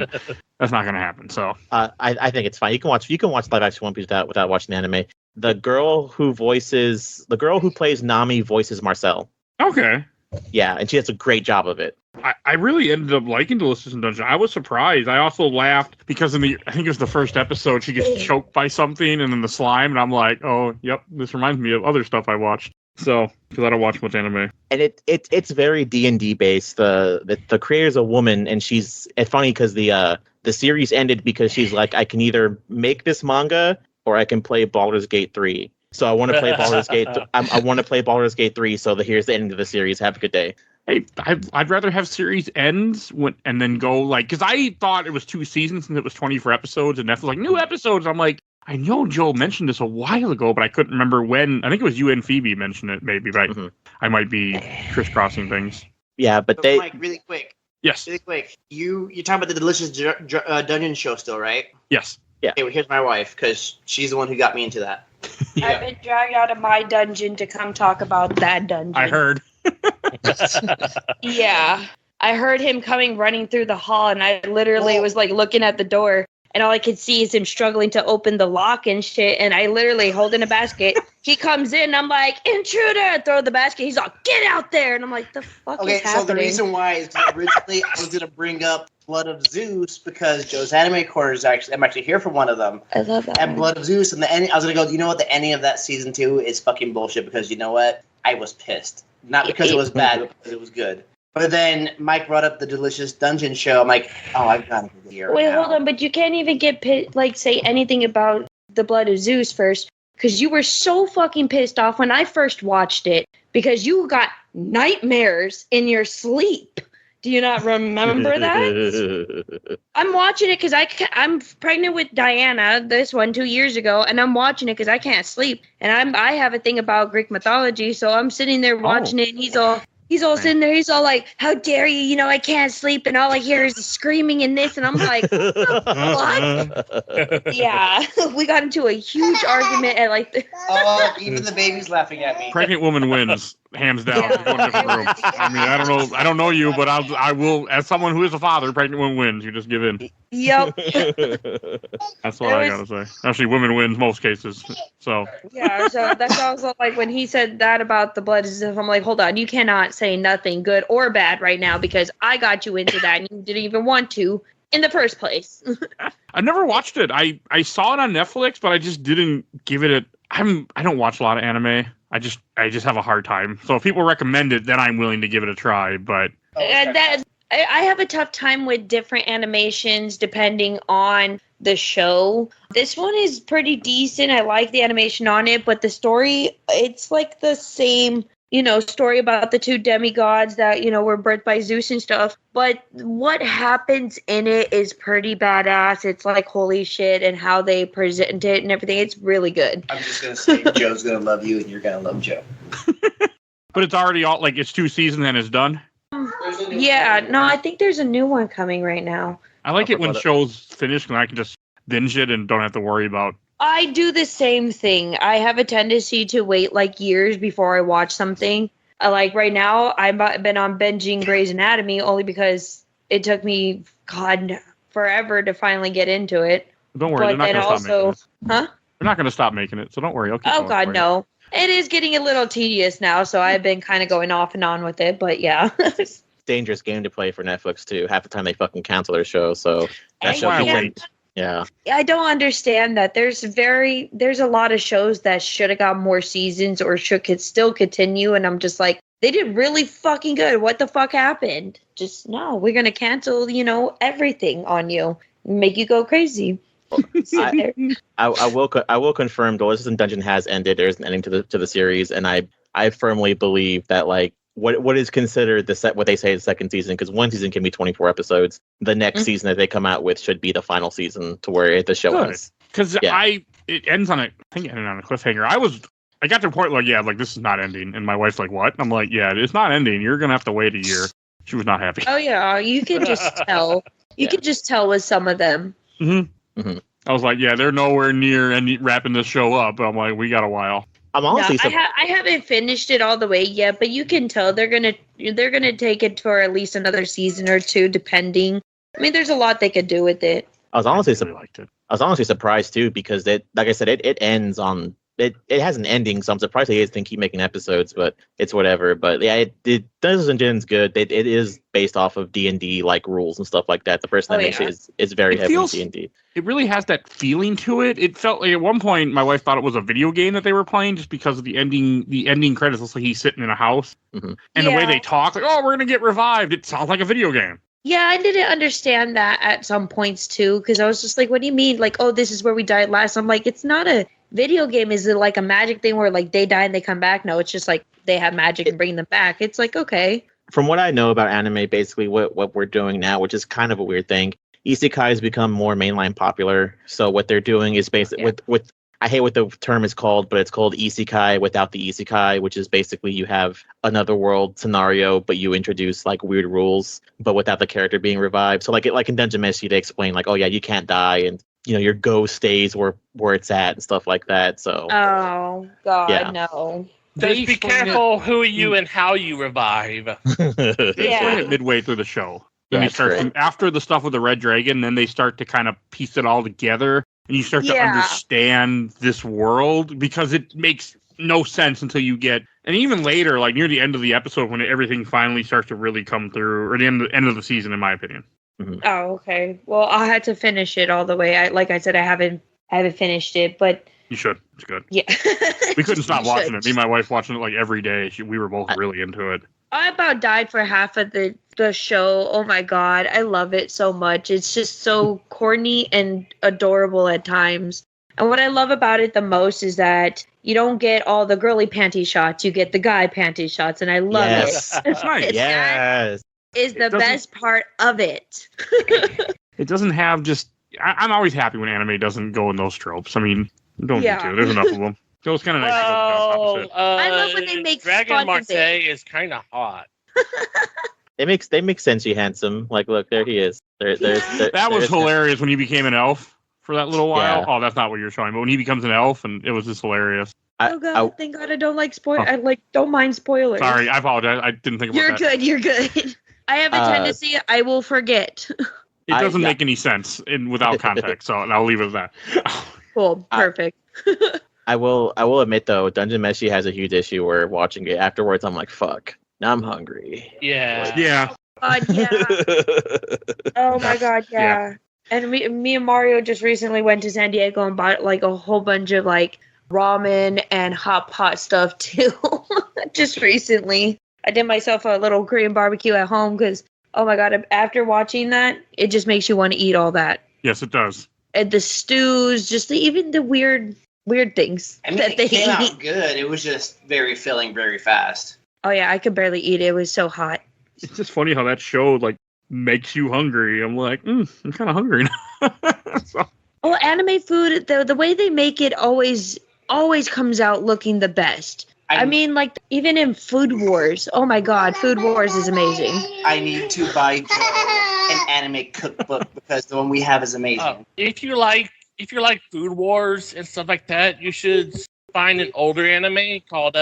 that's not going to happen. So I think it's fine. You can watch live action One Piece without watching the anime. The girl who plays Nami voices Marcel. Okay. Yeah, and she does a great job of it. I really ended up liking Delicious in Dungeon. I was surprised. I also laughed because I think it was the first episode, she gets choked by something and then the slime, and I'm like, oh, yep, this reminds me of other stuff I watched. So, because I don't watch much anime. And it's very D&D based. The creator's a woman, and it's funny because the series ended because she's like, I can either make this manga or I can play Baldur's Gate 3. So I want to play Baldur's Gate. I want to play Baldur's Gate 3. So here's the end of the series. Have a good day. Hey, I'd rather have series ends and then go like, because I thought it was 2 seasons and it was 24 episodes, and Netflix like new episodes. I'm like, I know Joe mentioned this a while ago, but I couldn't remember when. I think it was you and Phoebe mentioned it, maybe, but I might be crisscrossing things. Yeah, but Mike, really quick. Yes. Really quick. You're talking about the Delicious Dungeon show still, right? Yes. Yeah. Okay, well, here's my wife, because she's the one who got me into that. I've been dragged out of my dungeon to come talk about that dungeon. I heard. Yeah. I heard him coming running through the hall, and I literally was like looking at the door, and all I could see is him struggling to open the lock and shit. And I literally holding a basket. He comes in, I'm like, intruder! Throw the basket. He's like, get out there! And I'm like, the fuck is happening? Okay, so the reason why is originally I was gonna bring up Blood of Zeus because Joe's Anime Corner is I'm actually here for one of them. I love that. And one. Blood of Zeus and the ending. I was gonna go. You know what? The ending of that season 2 is fucking bullshit because you know what? I was pissed. Not because it was bad, but because it was good. But then Mike brought up the Delicious Dungeon show. I'm like, oh, I've got to go here. Wait, hold on, but you can't even say anything about the Blood of Zeus first, because you were so fucking pissed off when I first watched it because you got nightmares in your sleep. Do you not remember that? I'm watching it because I'm pregnant with Diana, this one 2 years ago, and I'm watching it because I can't sleep. And I have a thing about Greek mythology, so I'm sitting there watching it, and he's all sitting there. He's all like, "How dare you? You know, I can't sleep." And all I hear is screaming and this. And I'm like, "What?" Yeah, we got into a huge argument at like. Oh, even the baby's laughing at me. Pregnant woman wins, hands down. Yeah. Go in different rooms. I mean, I don't know you, but I will. As someone who is a father, pregnant woman wins. You just give in. Yep. That's what I gotta say. Actually, women wins most cases. So. Yeah, so that's also like when he said that about the blood. I'm like, hold on, you cannot say nothing good or bad right now because I got you into that and you didn't even want to in the first place. I never watched it. I saw it on Netflix, but I just didn't give it a. I don't watch a lot of anime. I just have a hard time. So if people recommend it, then I'm willing to give it a try. But I have a tough time with different animations depending on the show. This one is pretty decent. I like the animation on it, but the story, it's like the same, story about the two demigods that, were birthed by Zeus and stuff. But what happens in it is pretty badass. It's like, holy shit, and how they present it and everything. It's really good. I'm just going to say Joe's going to love you and you're going to love Joe. But it's already all, like, it's 2 seasons and it's done? Yeah, no, I think there's a new one coming right now. I like it when shows finish and I can just binge it and don't have to worry about. I do the same thing. I have a tendency to wait like years before I watch something. Like right now, I've been on binging Grey's Anatomy only because it took me, forever to finally get into it. Don't worry, but they're not going to stop making it. Huh? They're not going to stop making it, so don't worry. I'll keep going God, for you. no. It is getting a little tedious now, so I've been kind of going off and on with it, but yeah. Dangerous game to play for Netflix too. Half the time they fucking cancel their show, so that show yeah. I don't understand that. There's a lot of shows that should have got more seasons or could still continue, and I'm just like, they did really fucking good. What the fuck happened? Just no, we're gonna cancel, everything on you, make you go crazy. I will confirm Delicious Dungeon has ended. There's an ending to the series, and I firmly believe that like what is considered what they say is the second season, because one season can be 24 episodes. The next season that they come out with should be the final season to where the show ends. Because it ends on I think it ended on a cliffhanger. I got to the point like this is not ending, and my wife's like, what? I'm like, yeah, it's not ending. You're gonna have to wait a year. She was not happy. Oh yeah, you can just tell. You can just tell with some of them. Mm-hmm. Mm-hmm. I was like, yeah, they're nowhere near wrapping this show up. But I'm like, we got a while. I'm honestly I haven't finished it all the way yet, but you can tell they're gonna take it for at least another season or two, depending. I mean, there's a lot they could do with it. I was honestly liked it. I was honestly surprised too, because like I said, it ends on it has an ending, so I'm surprised they didn't keep making episodes, but it's whatever. But yeah, Dungeons and Dragons good. It is based off of D&D like rules and stuff like that. The person that makes it is very heavy in D&D. It really has that feeling to it. It felt like at one point my wife thought it was a video game that they were playing just because of the ending credits. Looks like he's sitting in a house, and the way they talk, like, oh, we're gonna get revived. It sounds like a video game. Yeah, I didn't understand that at some points too, because I was just like, what do you mean? Like, oh, this is where we died last. I'm like, it's not a video game. Is it like a magic thing where like they die and they come back? No, it's just like they have magic and bring them back. It's like, okay. From what I know about anime, basically what we're doing now, which is kind of a weird thing, isekai has become more mainline popular. So what they're doing is basically with I hate what the term is called, but it's called isekai without the isekai, which is basically you have another world scenario, but you introduce like weird rules, but without the character being revived. So like in Dungeon Meshi, they explain like, oh yeah, you can't die, and your ghost stays where it's at and stuff like that. So oh god, yeah. no. They Just be explain careful who you and how you revive. They explain Yeah. it midway through the show. Then Yeah, they start great. after the stuff with the red dragon. Then they start to kind of piece it all together, and you start to Yeah. understand this world because it makes no sense until you get. And even later, like near the end of the episode, when everything finally starts to really come through, or the end of the season, in my opinion. Oh, okay. Well, I had to finish it all the way. Like I said, I haven't finished it, but You should. It's good. yeah. We couldn't stop You watching should. it. Me and my wife watching it like every day. We were both really into it. I about died for half of the show. Oh my god, I love it so much. It's just so corny and adorable at times. And what I love about it the most is that you don't get all the girly panty shots. You get the guy panty shots, and I love Yes. it. It's nice. Yes. That is the doesn't- best part of it. It doesn't have just. I'm always happy when anime doesn't go in those tropes. I mean, you don't Yeah. need to. There's enough of them. It was kind of nice. to go Well, opposite. I love when they make Dragon fun of Marseille is kind of hot. They make sense. You handsome. Like, look, there he is. There, That was hilarious when he became an elf for that little while. Yeah. Oh, that's not what you're showing. But when he becomes an elf, and it was just hilarious. Oh god, thank God I don't like spoil. Oh. I don't mind spoilers. Sorry, I apologize. I didn't think about You're that. good. You're good. I have a tendency. I will forget. It doesn't yeah. make any sense without context, so I'll leave it at that. Cool. Perfect. I will admit though, Dungeon Meshi has a huge issue where watching it afterwards, I'm like, fuck. Now I'm hungry. Yeah. Yeah. Yeah. Oh my god, yeah. And me and Mario just recently went to San Diego and bought like a whole bunch of like ramen and hot pot stuff too. Just recently, I did myself a little Korean barbecue at home because oh my god, after watching that, it just makes you want to eat all that. Yes, it does. And the stews, just even the weird things I mean, that they it came eat. out good. It was just very filling, very fast. Oh yeah, I could barely eat it. It was so hot. It's just funny how that show like makes you hungry. I'm like, I'm kind of hungry now. So, Well, anime food, the way they make it always comes out looking the best. I mean, like, even in Food Wars. Oh my god, Food Wars is amazing. I need to buy Joe an anime cookbook because the one we have is amazing. If you like Food Wars and stuff like that, you should find an older anime called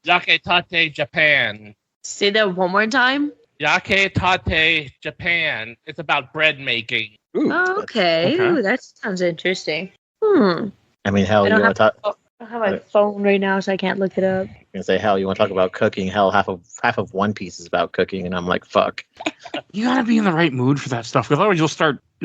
Yaketate Japan. Say that one more time. Yaketate Japan. It's about bread making. Ooh, Oh, okay. Okay. Ooh, that sounds interesting. I I mean, hell, I you don't want to talk? don't have my phone right now, so I can't look it up. Gonna say, hell, you want to talk about cooking? Hell, half of One Piece is about cooking, and I'm like, fuck. you gotta be in the right mood for that stuff, because otherwise you'll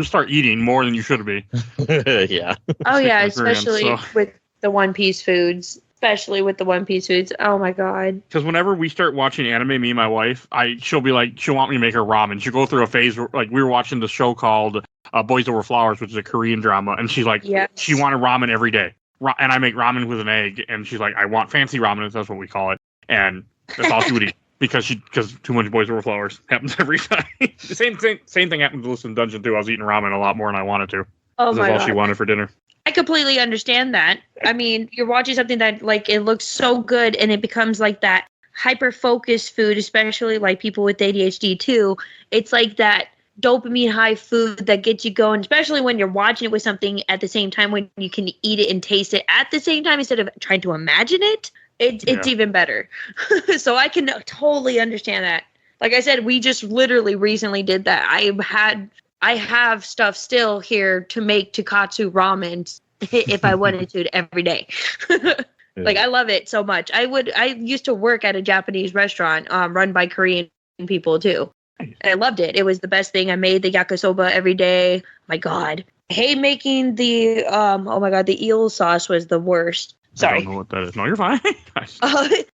start eating more than you should be. Yeah. Oh yeah, Speaking of Korean, especially so- with the One Piece foods. Especially with the One Piece foods. Oh my god. Because whenever we start watching anime, me and my wife, she'll want me to make her ramen. She'll go through a phase where, like, we were watching the show called Boys Over Flowers, which is a Korean drama, and she's like, Yes. she wanted ramen every day. And I make ramen with an egg, and she's like, I want fancy ramen, that's what we call it. And that's all she would eat. Because too much Boys Over Flowers happens every time. The same thing happened to Listen Dungeon too. I was eating ramen a lot more than I wanted to. Oh That's my all god. she wanted for dinner. I completely understand that. I mean, you're watching something that like it looks so good and it becomes like that hyper focused food, especially like people with ADHD too. It's like that dopamine high food that gets you going, especially when you're watching it with something at the same time when you can eat it and taste it at the same time instead of trying to imagine it. It's Yeah. even better. So I can totally understand that. Like I said, we just literally recently did that. I have stuff still here to make Tokatsu ramen if I wanted to every day. Like I love it so much. I used to work at a Japanese restaurant run by Korean people too. And I loved it. It was the best thing. I made the yakisoba every day. My god. Hey, making the the eel sauce was the worst. I Sorry. don't know what that is. No, you're fine.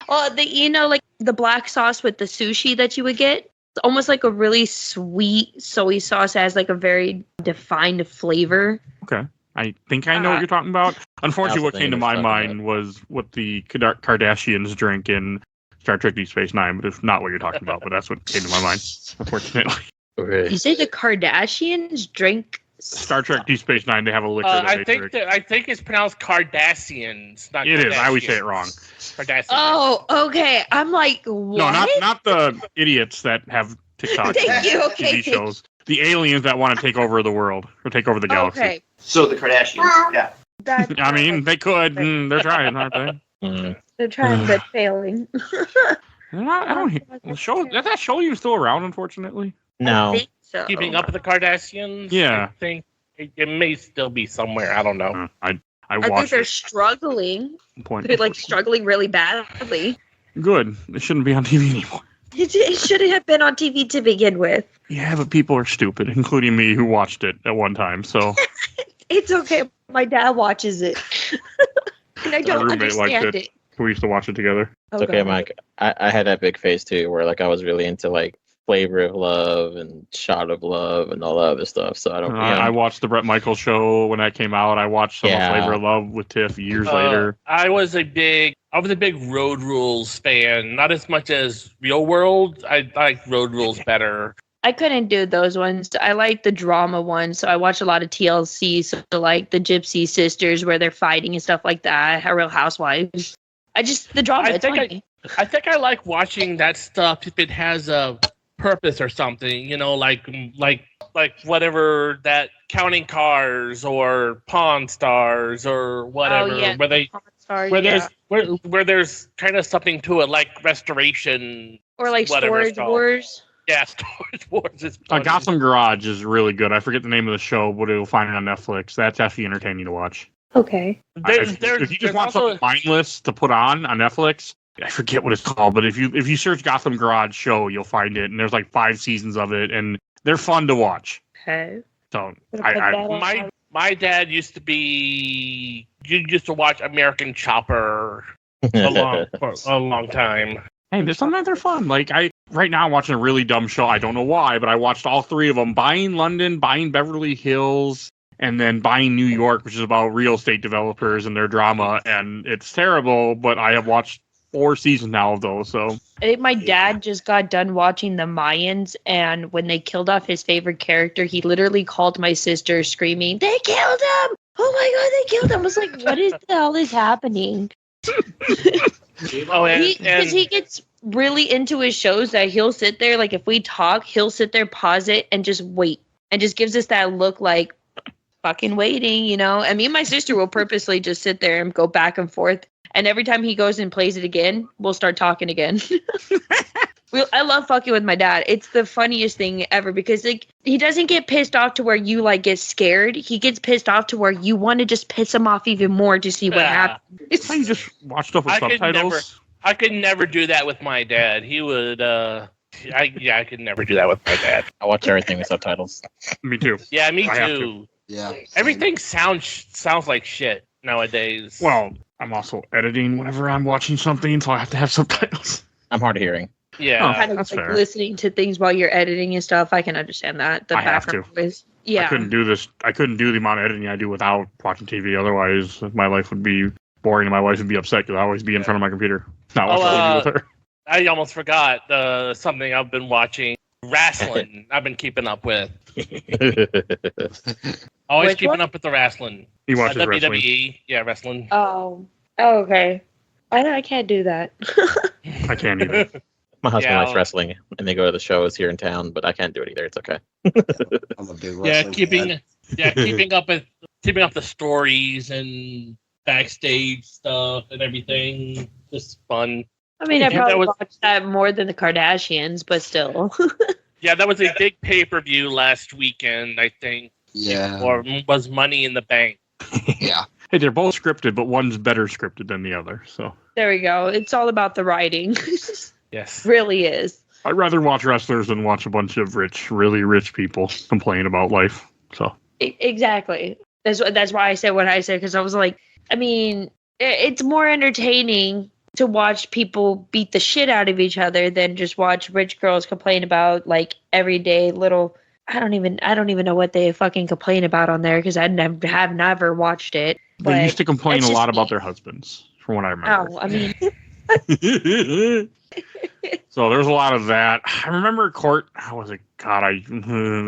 Like the black sauce with the sushi that you would get. It's almost like a really sweet soy sauce. It has like a very defined flavor. Okay. I think I know what you're talking about. Unfortunately, what came to my talking mind was what the Kardashians drink in Star Trek Deep Space Nine, but it's not what you're talking about. But that's what came to my mind, unfortunately. You say the Kardashians drink? Star Trek Deep Space Nine, they have a liquor that I they think drink. I think it's pronounced Cardassians. Not It is. I always say it Kardashians. wrong. Kardashians. Oh, okay. I'm like, what? No, not the idiots that have TikTok Thank you, and okay. TV shows. The aliens that want to take over the world or take over the galaxy. Okay. So the Kardashians, yeah. That, I mean, they could. They're trying, aren't they? They're trying but failing. I don't. The show is that show you still around? Unfortunately, I No. think so. Keeping Up with the Kardashians. Yeah. I think it may still be somewhere. I don't know. I I think watched they're it. struggling. Point. They're like struggling really badly. Good. It shouldn't be on TV anymore. It shouldn't have been on TV to begin with. Yeah, but people are stupid, including me, who watched it at one time. So It's okay. My dad watches it. And I don't roommate liked understand it. it. we used to watch it together. Oh, It's okay, God. Mike. I had that big phase too, where like I was really into like Flavor of Love and Shot of Love and all that other stuff. So I don't. I watched the Bret Michaels show when that came out. I watched some of Flavor of Love with Tiff years later. I was a big Road Rules fan. Not as much as Real World. I like Road Rules better. I couldn't do those ones. I like the drama ones, so I watch a lot of TLC, so like the Gypsy Sisters where they're fighting and stuff like that, Real Housewives. The drama. I think I like watching that stuff if it has a purpose or something, like whatever, that Counting Cars or Pawn Stars or whatever, where there's kind of something to it, like Restoration or like Storage Wars. Yeah, Storage Wars is funny. Gotham Garage is really good. I forget the name of the show, but you'll find it on Netflix. That's actually entertaining to watch. Okay. If you just want something mindless to put on Netflix, I forget what it's called, but if you search Gotham Garage show, you'll find it, and there's like 5 seasons of it, and they're fun to watch. Okay. So my dad used to watch American Chopper for a long time. Hey, there's sometimes they're fun. Like right now I'm watching a really dumb show. I don't know why, but I watched all 3 of them: Buying London, Buying Beverly Hills, and then Buying New York, which is about real estate developers and their drama. And it's terrible, but I have watched 4 seasons now of those. So I think my dad just got done watching the Mayans, and when they killed off his favorite character, he literally called my sister screaming, "They killed him! Oh my God, they killed him!" I was like, what is the hell is happening? Because he gets really into his shows that he'll sit there, like if we talk, he'll sit there, pause it, and just wait, and just gives us that look like fucking waiting, And me and my sister will purposely just sit there and go back and forth, and every time he goes and plays it again, we'll start talking again. I love fucking with my dad. It's the funniest thing ever because like he doesn't get pissed off to where you like get scared. He gets pissed off to where you want to just piss him off even more to see what happens. You just watch stuff with subtitles. I could never do that with my dad. He would. I could never do that with my dad. I watch everything with subtitles. Me too. Yeah, me I have too. to. Yeah. Everything sounds like shit nowadays. Well, I'm also editing whenever I'm watching something, so I have to have subtitles. I'm hard of hearing. Yeah, kind of that's like fair. listening to things while you're editing and stuff. I can understand that. The I have background to. noise. Yeah. I couldn't do this. I couldn't do the amount of editing I do without watching TV. Otherwise, my life would be boring, and my wife would be upset because I always be in front of my computer, not watching TV with her. I almost forgot something I've been watching. Wrestling. I've been keeping up with. Always Which keeping one? up with the wrestling. He watches WWE. wrestling. Yeah, wrestling. Oh, okay. I can't do that. I can't either. My husband Yeah, likes wrestling, and they go to the shows here in town, but I can't do it either. It's okay. I'm a big Yeah, wrestling keeping up the stories and backstage stuff and everything. Just fun. I mean, I Yeah, probably watched that more than the Kardashians, but still. Yeah, that was a big pay-per-view last weekend, I think. Yeah. Or was Money in the Bank. Yeah. Hey, they're both scripted, but one's better scripted than the other. So There we go. It's all about the writing. Yes. Really is. I'd rather watch wrestlers than watch a bunch of really rich people complain about life. So Exactly. That's why I said what I said, because I was like, I mean, it's more entertaining to watch people beat the shit out of each other than just watch rich girls complain about like everyday little. I don't even know what they fucking complain about on there because I have never watched it. they used to complain that's a just lot me. about their husbands, from what I remember. Oh, I mean, So there's a lot of that. I remember how was it? God, they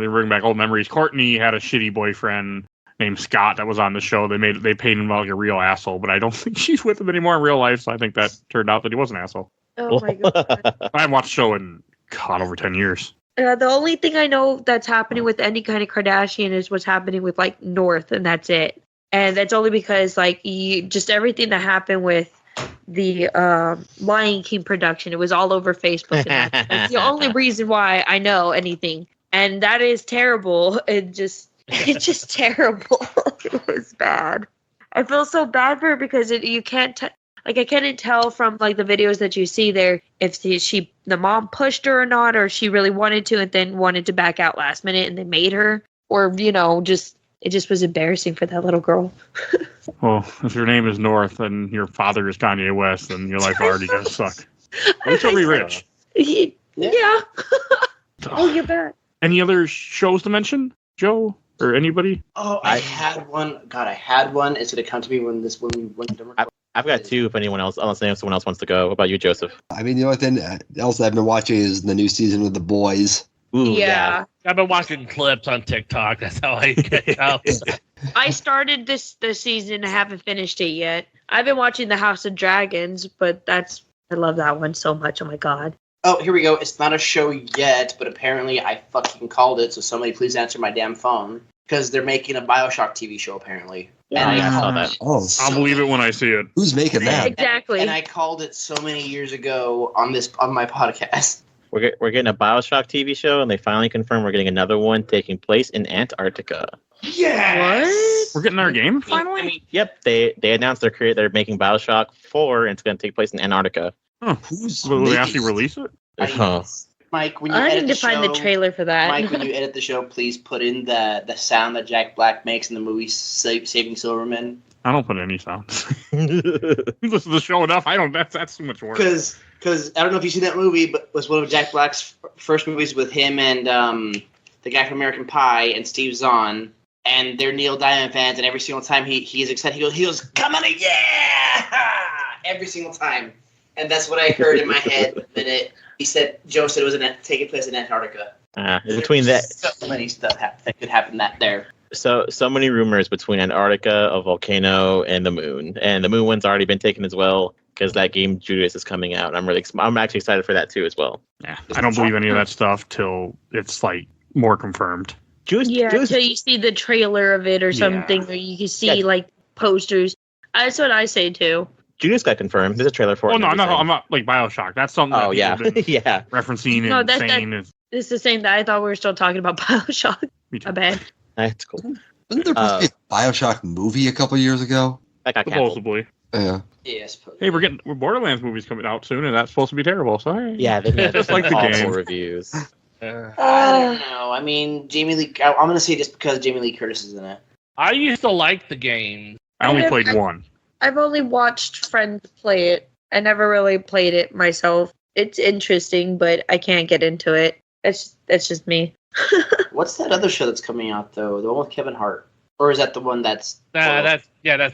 bring back old memories. Courtney had a shitty boyfriend named Scott that was on the show. They paid him like a real asshole, but I don't think she's with him anymore in real life. So I think that turned out that he was an asshole. oh my god. I haven't watched the show in over 10 years. The only thing I know that's happening with any kind of Kardashian is what's happening with like North, and that's it. And that's only because like just everything that happened with the Lion King production. It was all over Facebook. And that's the only reason why I know anything. And that is terrible. It's just terrible. It was bad. I feel so bad for her because you can't I couldn't tell from like the videos that you see there if the mom pushed her or not, or she really wanted to and then wanted to back out last minute and they made her, or it just was embarrassing for that little girl. Well, if your name is North and your father is Kanye West, then your life already does suck. At least you'll be rich. Yeah. Oh, you're bad. Any other shows to mention, Joe, or anybody? Oh, I had one. God, I had one. It's gonna come to me when we're done. I've got two. If anyone else, unless someone else wants to go. What about you, Joseph? I mean, the only thing else I've been watching is the new season of The Boys. Ooh, Yeah. I've been watching clips on TikTok. That's how I get out. I started this season. I haven't finished it yet. I've been watching The House of Dragons, but I love that one so much. Oh my god. Oh, here we go. It's not a show yet, but apparently I fucking called it. So somebody please answer my damn phone because they're making a BioShock TV show apparently. Yeah. I saw that. Oh, I'll believe it when I see it. who's making that? Exactly. And I called it so many years ago on my podcast. We're getting a BioShock TV show, and they finally confirmed we're getting another one taking place in Antarctica. Yes. We're getting our game I finally? mean, Yep, they announced they're making BioShock 4, and it's going to take place in Antarctica. Who's Will they making actually release it? Oh. Mike, when you I edit need the to find the show- trailer for that. Mike, when you edit the show, please put in the sound that Jack Black makes in the movie Saving Silverman. I don't put any sounds. Listen to the show enough. I don't. That's too much work. Because I don't know if you've seen that movie, but it was one of Jack Black's first movies with him and the guy from American Pie and Steve Zahn. And they're Neil Diamond fans, and every single time he is excited, he goes, "Come on, yeah!" Every single time. And that's what I heard in my head the minute Joe said it was taking place in Antarctica. Between that, So many stuff that could happen there. so many rumors between Antarctica, a volcano, and the moon. And the moon one's already been taken as well because that game Judas is coming out. I'm actually excited for that too as well. Yeah, I don't believe any of that stuff till it's like more confirmed. Judas, Yeah, Judas, until you see the trailer of it or something, or you can see like posters. That's what I say too. Judas got confirmed. There's a trailer for it. Oh and no, I'm everything. not like BioShock. That's something. Oh that yeah, people have been yeah. referencing No, and that- saying is It's the same that I thought we were still talking about BioShock. me too. My bad. That's cool. Wasn't there supposed to be a Bioshock movie a couple years ago? That got canceled. Supposedly. Yeah. Yes. Hey, we're Borderlands movies coming out soon, and that's supposed to be terrible. So hey. Yeah, they had Just like the awful game. reviews. I don't know. I mean, Jamie Lee. I'm going to say just because Jamie Lee Curtis is in it. I used to like the game. I only I- played one. I've only watched friends play it. I never really played it myself. It's interesting, but I can't get into it. That's just me. What's that other show that's coming out though? The one with Kevin Hart, or is that the one that's? That's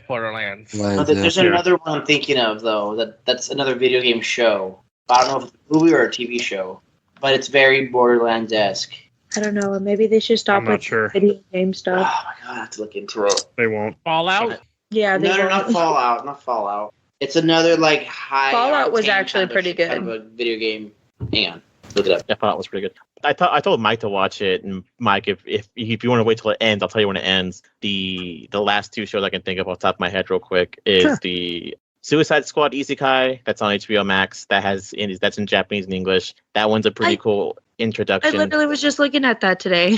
Borderlands. No, there's Yeah. another one I'm thinking of though. That's another video game show. I don't know if it's a movie or a TV show, but it's very Borderlands-esque. I don't know. Maybe they should stop I'm not with sure. video game Oh stuff. my god, I have to look into it. They won't. Fallout. Yeah, they No, won't. not Fallout. Not Fallout. It's another like high. Fallout was octane actually kind of- pretty good. Kind of a video game. Hang on, look it up. I thought it was pretty good. I told Mike to watch it, and Mike, if you want to wait till it ends, I'll tell you when it ends. The last two shows I can think of off the top of my head, real quick, is Sure. the Suicide Squad Isekai. That's on HBO Max. That's in Japanese and English. That one's a pretty cool I introduction. literally was just looking at that today.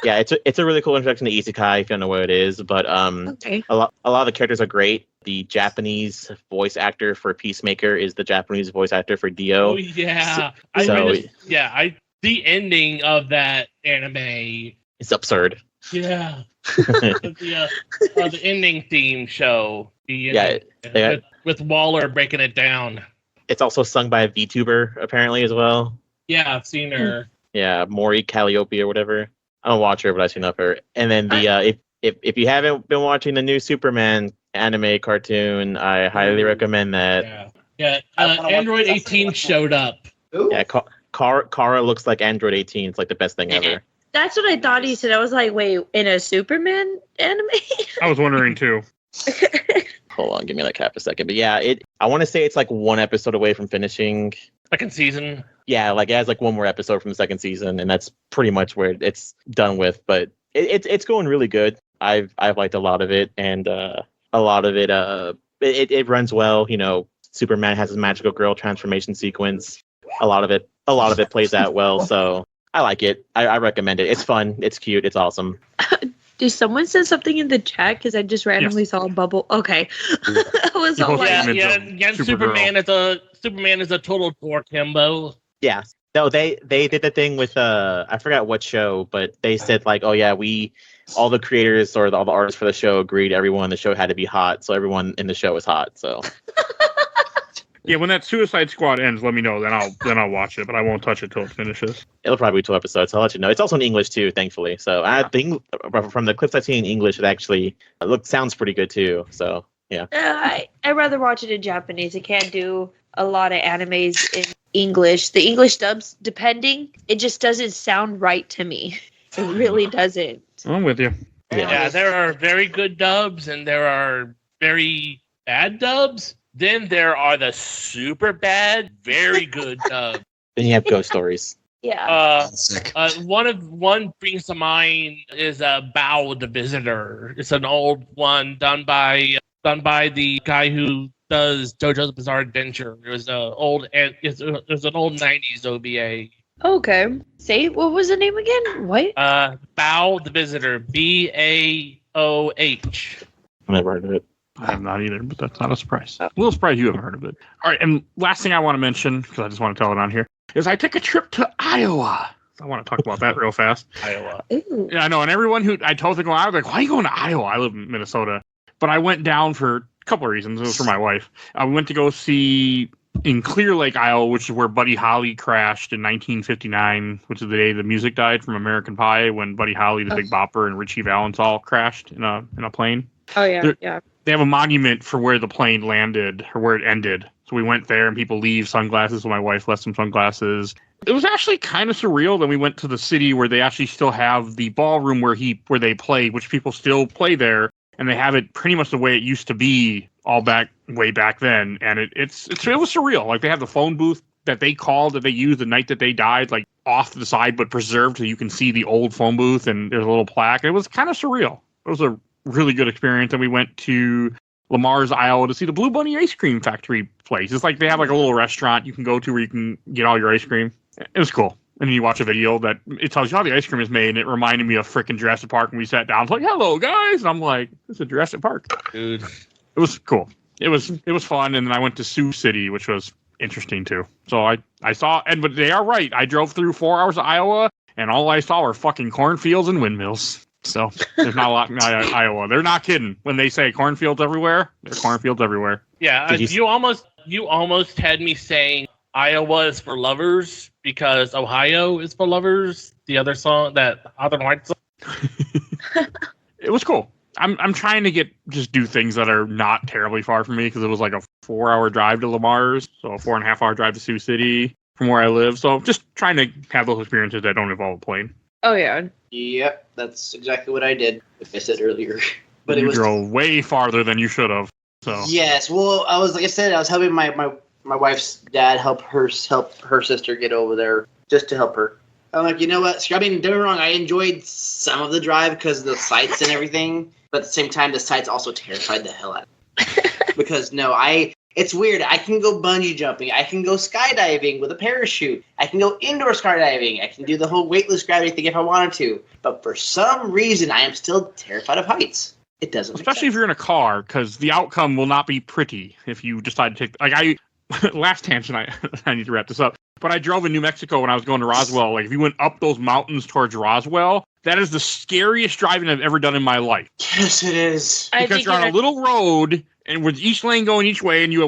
Yeah, it's a really cool introduction to Isekai if you don't know what it is. But Okay. a lot of the characters are great. The Japanese voice actor for Peacemaker is the Japanese voice actor for Dio. Oh yeah. So- The ending of that anime. It's absurd. Yeah. The ending theme show. Yeah, With Waller breaking it down. It's also sung by a VTuber apparently as well. Yeah, I've seen her. Yeah, Mori Calliope or whatever. I don't watch her, but I've seen of her. And then the if you haven't been watching the new Superman anime cartoon, I highly recommend that. Yeah. I wanna watch Android that. 18 showed up. Ooh. Yeah, Kara looks like Android 18. It's like the best thing ever. That's what I thought he said. I was like, wait, in a Superman anime? I was wondering too. Hold on, give me like half a second. But yeah, I want to say it's like one episode away from finishing. Second season. Yeah, like it has like one more episode from the second season, and that's pretty much where it's done with. But it's going really good. I've liked a lot of it, and a lot of it it runs well. You know, Superman has his magical girl transformation sequence. A lot of it plays out well. So I like it. I recommend it. It's fun. It's cute. It's awesome. Did someone say something in the chat? Because I just randomly saw a bubble. Okay. I was all like, Superman is a total dork himbo. Yeah. No, they did the thing with I forgot what show, but they said like, oh yeah, all the creators or all the artists for the show agreed everyone in the show had to be hot, so everyone in the show is hot. So yeah, when that Suicide Squad ends, let me know. Then I'll watch it, but I won't touch it till it finishes. It'll probably be 2 episodes. I'll let you know. It's also in English too, thankfully. So I think from the clips I've seen in English, it actually sounds pretty good too. So yeah. I'd rather watch it in Japanese. I can't do a lot of animes in English. The English dubs, depending, it just doesn't sound right to me. It really doesn't. I'm with you. Yeah, there are very good dubs and there are very bad dubs. Then there are the super bad, very good dubs. Then you have ghost stories. Yeah. One brings to mind is Bao the Visitor. It's an old one done by the guy who does JoJo's Bizarre Adventure. It was an old 90s OVA. Okay. Say, what was the name again? What? Bao the Visitor. BAOH. I've never heard of it. I have not either, but that's not a surprise. A little surprised you haven't heard of it. All right, and last thing I want to mention, because I just want to tell it on here, is I took a trip to Iowa. I want to talk about that real fast. Iowa. Ooh. Yeah, I know, and everyone who I told to go, I was like, why are you going to Iowa? I live in Minnesota. But I went down for a couple of reasons. It was for my wife. I went to go see in Clear Lake, Iowa, which is where Buddy Holly crashed in 1959, which is the day the music died from American Pie, when Buddy Holly, the Big Bopper, and Richie Valens all crashed in a plane. Oh, yeah, yeah. They have a monument for where the plane landed or where it ended. So we went there and people leave sunglasses. So my wife left some sunglasses. It was actually kind of surreal. Then we went to the city where they actually still have the ballroom where they play, which people still play there. And they have it pretty much the way it used to be way back then. And it was surreal. Like they have the phone booth that they used the night that they died, like off to the side, but preserved so you can see the old phone booth and there's a little plaque. It was kind of surreal. It was a really good experience. And we went to Lamar's, Iowa to see the Blue Bunny ice cream factory place. It's like they have like a little restaurant you can go to where you can get all your ice cream. It was cool. And then you watch a video that it tells you how the ice cream is made, and it reminded me of frickin' Jurassic Park. And we sat down, it's like, hello guys. And I'm like, this is Jurassic Park. Dude. It was cool. It was fun. And then I went to Sioux City, which was interesting too. So I saw, but they are right. I drove through 4 hours of Iowa, and all I saw were fucking cornfields and windmills. So there's not a lot in Iowa. They're not kidding when they say cornfields everywhere. There's cornfields everywhere. Yeah, you almost had me saying Iowa is for lovers because Ohio is for lovers. The other song, that other white song. It was cool. I'm trying to do things that are not terribly far from me, because it was like a 4-hour drive to Lamar's, so a 4.5-hour drive to Sioux City from where I live. So just trying to have those experiences that don't involve a plane. Oh, yeah. Yep, that's exactly what I did, if I said earlier. But you drove way farther than you should have. So yes, well, I was helping my wife's dad help her sister get over there, just to help her. I'm like, you know what? I mean, don't get me wrong, I enjoyed some of the drive because of the sights and everything, but at the same time, the sights also terrified the hell out of me. Because it's weird. I can go bungee jumping. I can go skydiving with a parachute. I can go indoor skydiving. I can do the whole weightless gravity thing if I wanted to. But for some reason, I am still terrified of heights. It doesn't. Especially if you're in a car, because the outcome will not be pretty if you decide to take. Last tangent, I need to wrap this up. But I drove in New Mexico when I was going to Roswell. Like, if you went up those mountains towards Roswell, that is the scariest driving I've ever done in my life. Yes, it is. Because you're on a little road, and with each lane going each way, and you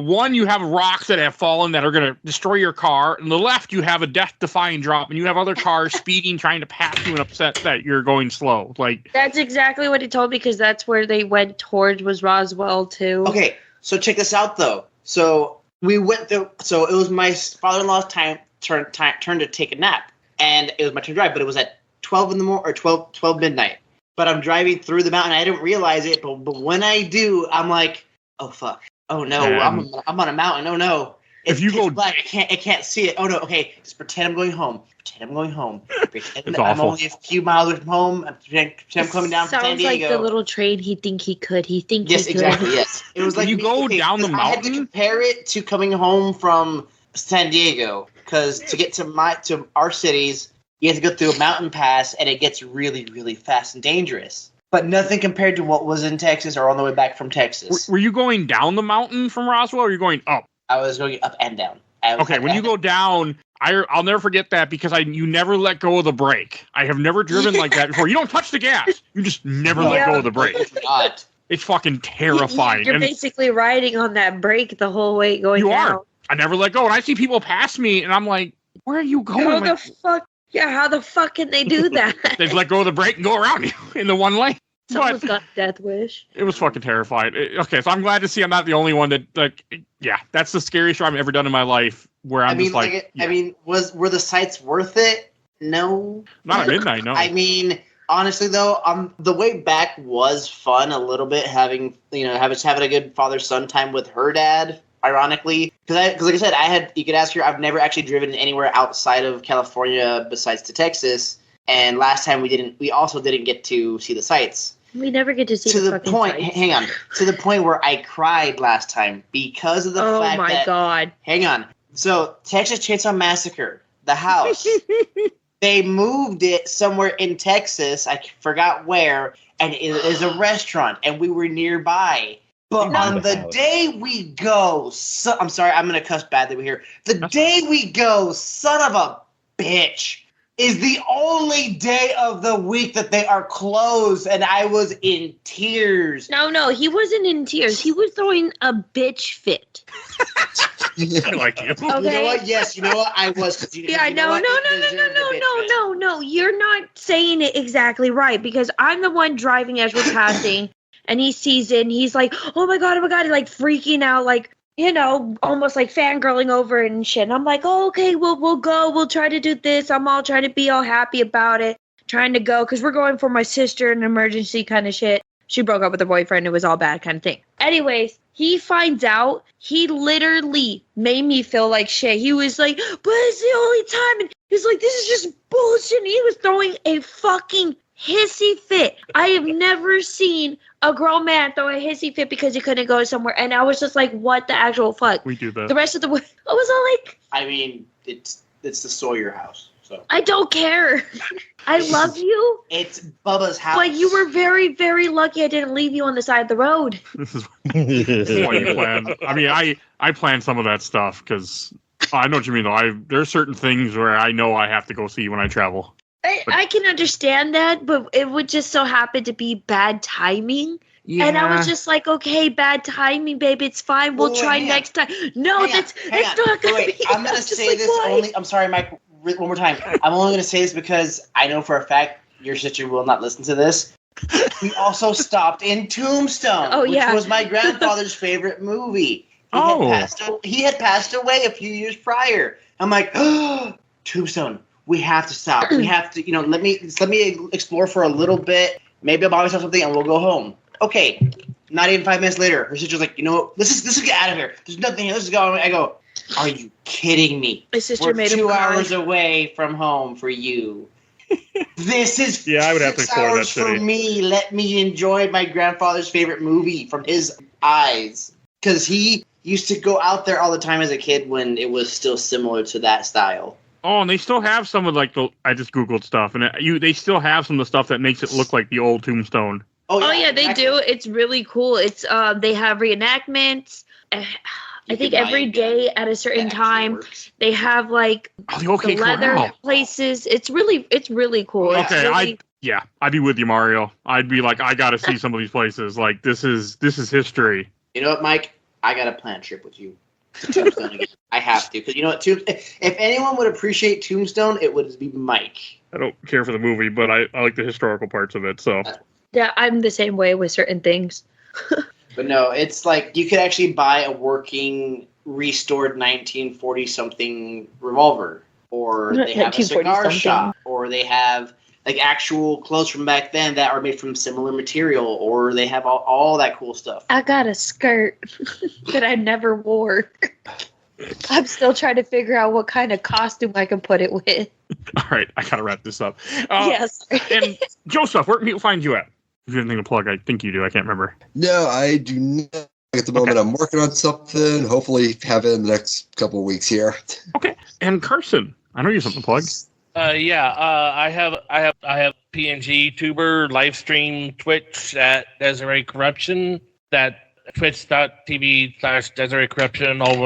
have rocks that have fallen that are going to destroy your car. And the left, you have a death-defying drop, and you have other cars speeding, trying to pass you, and upset that you're going slow. Like, that's exactly what he told me, because that's where they went towards, was Roswell too. Okay, so check this out though. So we went through. So it was my father-in-law's turn to take a nap, and it was my turn to drive. But it was at 12 in the morning or 12 midnight. But I'm driving through the mountain. I didn't realize it, but when I do, I'm like, oh fuck, oh no, I'm on a mountain. Oh no. if you go black, I can't see it. Oh no, okay, just pretend I'm going home. Pretend I'm going home. Pretend It's I'm awful. only a few miles away from home. Pretend I'm coming down from San Sounds like Diego. the little train he think he could. Yes, he exactly. could. Yes, it was When like you go down the 'cause I had to mountain- compare it to coming home from San Diego, because to get to our cities, you have to go through a mountain pass, and it gets really, really fast and dangerous. But nothing compared to what was in Texas or on the way back from Texas. Were you going down the mountain from Roswell, or are you going up? I was going up and down. Okay, when you go down, I'll never forget that because you never let go of the brake. I have never driven like that before. You don't touch the gas. You just never let go of the brake. God. It's fucking terrifying. You're And basically riding on that brake the whole way going you down. are. I never let go. And I see people pass me, and I'm like, where are you going? How Like, the fuck? Yeah, how the fuck can they do that? they let go of the brake and go around you in the one lane. Someone's But got death wish. it was fucking terrifying. Okay, so I'm glad to see I'm not the only one that, like, yeah, that's the scariest show I've ever done in my life. Where I'm just like, yeah. I mean, were the sights worth it? No. Not at midnight, no. I mean, honestly though, the way back was fun a little bit, having a good father-son time with her dad. Ironically, because like I said, you could ask her. I've never actually driven anywhere outside of California besides to Texas, and last time we also didn't get to see the sights. We never get to see To the fucking point, sights. hang on, to the point where I cried last time because of the fact Oh my that. god. Hang on. So, Texas Chainsaw Massacre, the house, they moved it somewhere in Texas. I forgot where, and it is a restaurant, and we were nearby. But on the day we go, I'm sorry, I'm going to cuss badly here. The day we go, son of a bitch, is the only day of the week that they are closed, and I was in tears. No, he wasn't in tears. He was throwing a bitch fit. I like you. Okay. You know what? Yes, you know what? I was. Yeah, no. You're not saying it exactly right, because I'm the one driving as we're passing, and he sees it, and he's like, oh my god, he's like freaking out, like, almost like fangirling over it and shit. And I'm like, oh, okay, we'll go. We'll try to do this. I'm all trying to be all happy about it, trying to go, because we're going for my sister, an emergency kind of shit. She broke up with her boyfriend. It was all bad kind of thing. Anyways, he finds out. He literally made me feel like shit. He was like, but it's the only time. And he's like, this is just bullshit. And he was throwing a fucking hissy fit. I have never seen a grown man throw a hissy fit because he couldn't go somewhere. And I was just like, what the actual fuck? We do that. The rest of the I was all like, I mean, it's the Sawyer house, so. I don't care. I love you. It's Bubba's house. But you were very, very lucky I didn't leave you on the side of the road. This is what you plan. I mean, I plan some of that stuff because I know what you mean, though. There's certain things where I know I have to go see when I travel. I can understand that, but it would just so happen to be bad timing. Yeah. And I was just like, okay, bad timing, baby. It's fine. We'll try next time. No, that's not going to be. I'm going to say this only. I'm sorry, Mike. One more time. I'm only going to say this because I know for a fact your sister will not listen to this. We also stopped in Tombstone, which was my grandfather's favorite movie. He had passed away a few years prior. I'm like, oh, Tombstone. We have to stop. We have to, let me explore for a little bit. Maybe I'll buy myself something and we'll go home. Okay. Not even 5 minutes later, her sister's like, let's just get out of here. There's nothing here. Let's just go. I go, are you kidding me? My sister We're made 2 cry. hours away from home for you. This is I would have to 6 explore that hours for city. me. Let me enjoy my grandfather's favorite movie from his eyes. Because he used to go out there all the time as a kid when it was still similar to that style. Oh, and they still have some of I just Googled stuff, and they still have some of the stuff that makes it look like the old Tombstone. Oh yeah, they do. It's really cool. It's they have reenactments. I think every day at a certain time they have like the leather places. It's really cool. Okay, I'd be with you, Mario. I'd be like, I gotta see some of these places. Like this is history. You know what, Mike? I got a planned trip with you. Tombstone again. I have to, because you know what? If anyone would appreciate Tombstone, it would be Mike. I don't care for the movie, but I like the historical parts of it. So yeah, I'm the same way with certain things. But no, it's like you could actually buy a working, restored 1940-something revolver, or they have a cigar shop, or they have like actual clothes from back then that are made from similar material, or they have all that cool stuff. I got a skirt that I never wore. I'm still trying to figure out what kind of costume I can put it with. All right, I gotta wrap this up. Yes. And Joseph, where can people find you at? If you have anything to plug, I think you do. I can't remember. No, I do not. At the moment, I'm working on something. Hopefully, have it in the next couple of weeks here. Okay. And Carson, I know you have something to plug. I have PNG tuber live stream Twitch at Desiree Corruption. That twitch.tv/Desiree Corruption, all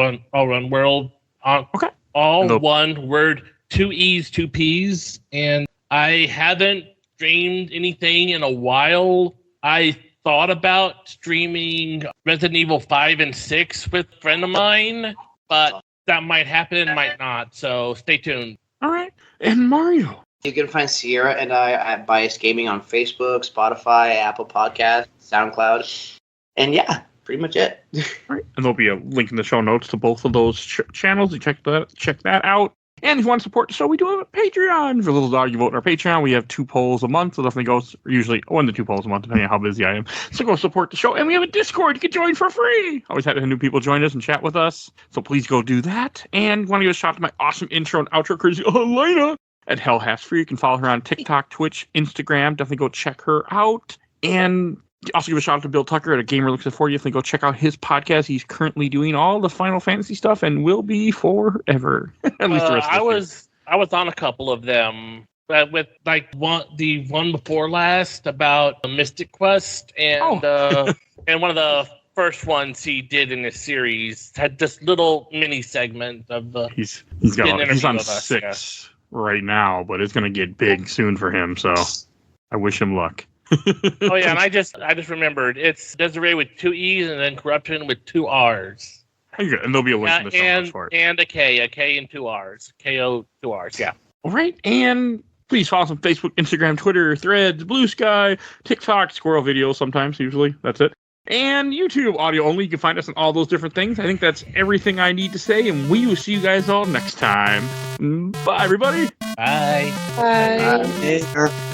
one world. Okay. All one word, 2 E's, 2 P's. And I haven't streamed anything in a while. I thought about streaming Resident Evil 5 and 6 with a friend of mine, but that might happen, might not. So stay tuned. All right. And Mario. You can find Sierra and I at Bias Gaming on Facebook, Spotify, Apple Podcasts, SoundCloud. And yeah, pretty much it. All right. And there'll be a link in the show notes to both of those channels. You check that out. And if you want to support the show, we do have a Patreon. For a little dog, you vote in our Patreon. We have 2 polls a month. So definitely go, usually 1 to 2 polls a month, depending on how busy I am. So go support the show. And we have a Discord. You can join for free. Always happy to have new people join us and chat with us. So please go do that. And want to give a shout out to my awesome intro and outro courtesy of Elena at Hell Has Free. You can follow her on TikTok, Twitch, Instagram. Definitely go check her out. And also give a shout out to Bill Tucker at A Gamer Looks at 40. Definitely go check out his podcast. He's currently doing all the Final Fantasy stuff and will be forever. At least the rest of the I was on a couple of them, with like the one before last about Mystic Quest, and and one of the first ones he did in this series had this little mini segment of the. He's on 6 right now, but it's going to get big soon for him. So I wish him luck. Oh yeah, and I just remembered it's Desiree with 2 E's and then Corruption with 2 R's. And there'll be a link in the show notes for it. And a K and 2 R's. KO 2 R's, yeah. All right, and please follow us on Facebook, Instagram, Twitter, Threads, Blue Sky, TikTok, squirrel videos sometimes, usually. That's it. And YouTube, audio only. You can find us on all those different things. I think that's everything I need to say, and we will see you guys all next time. Bye, everybody. Bye. Bye. Bye.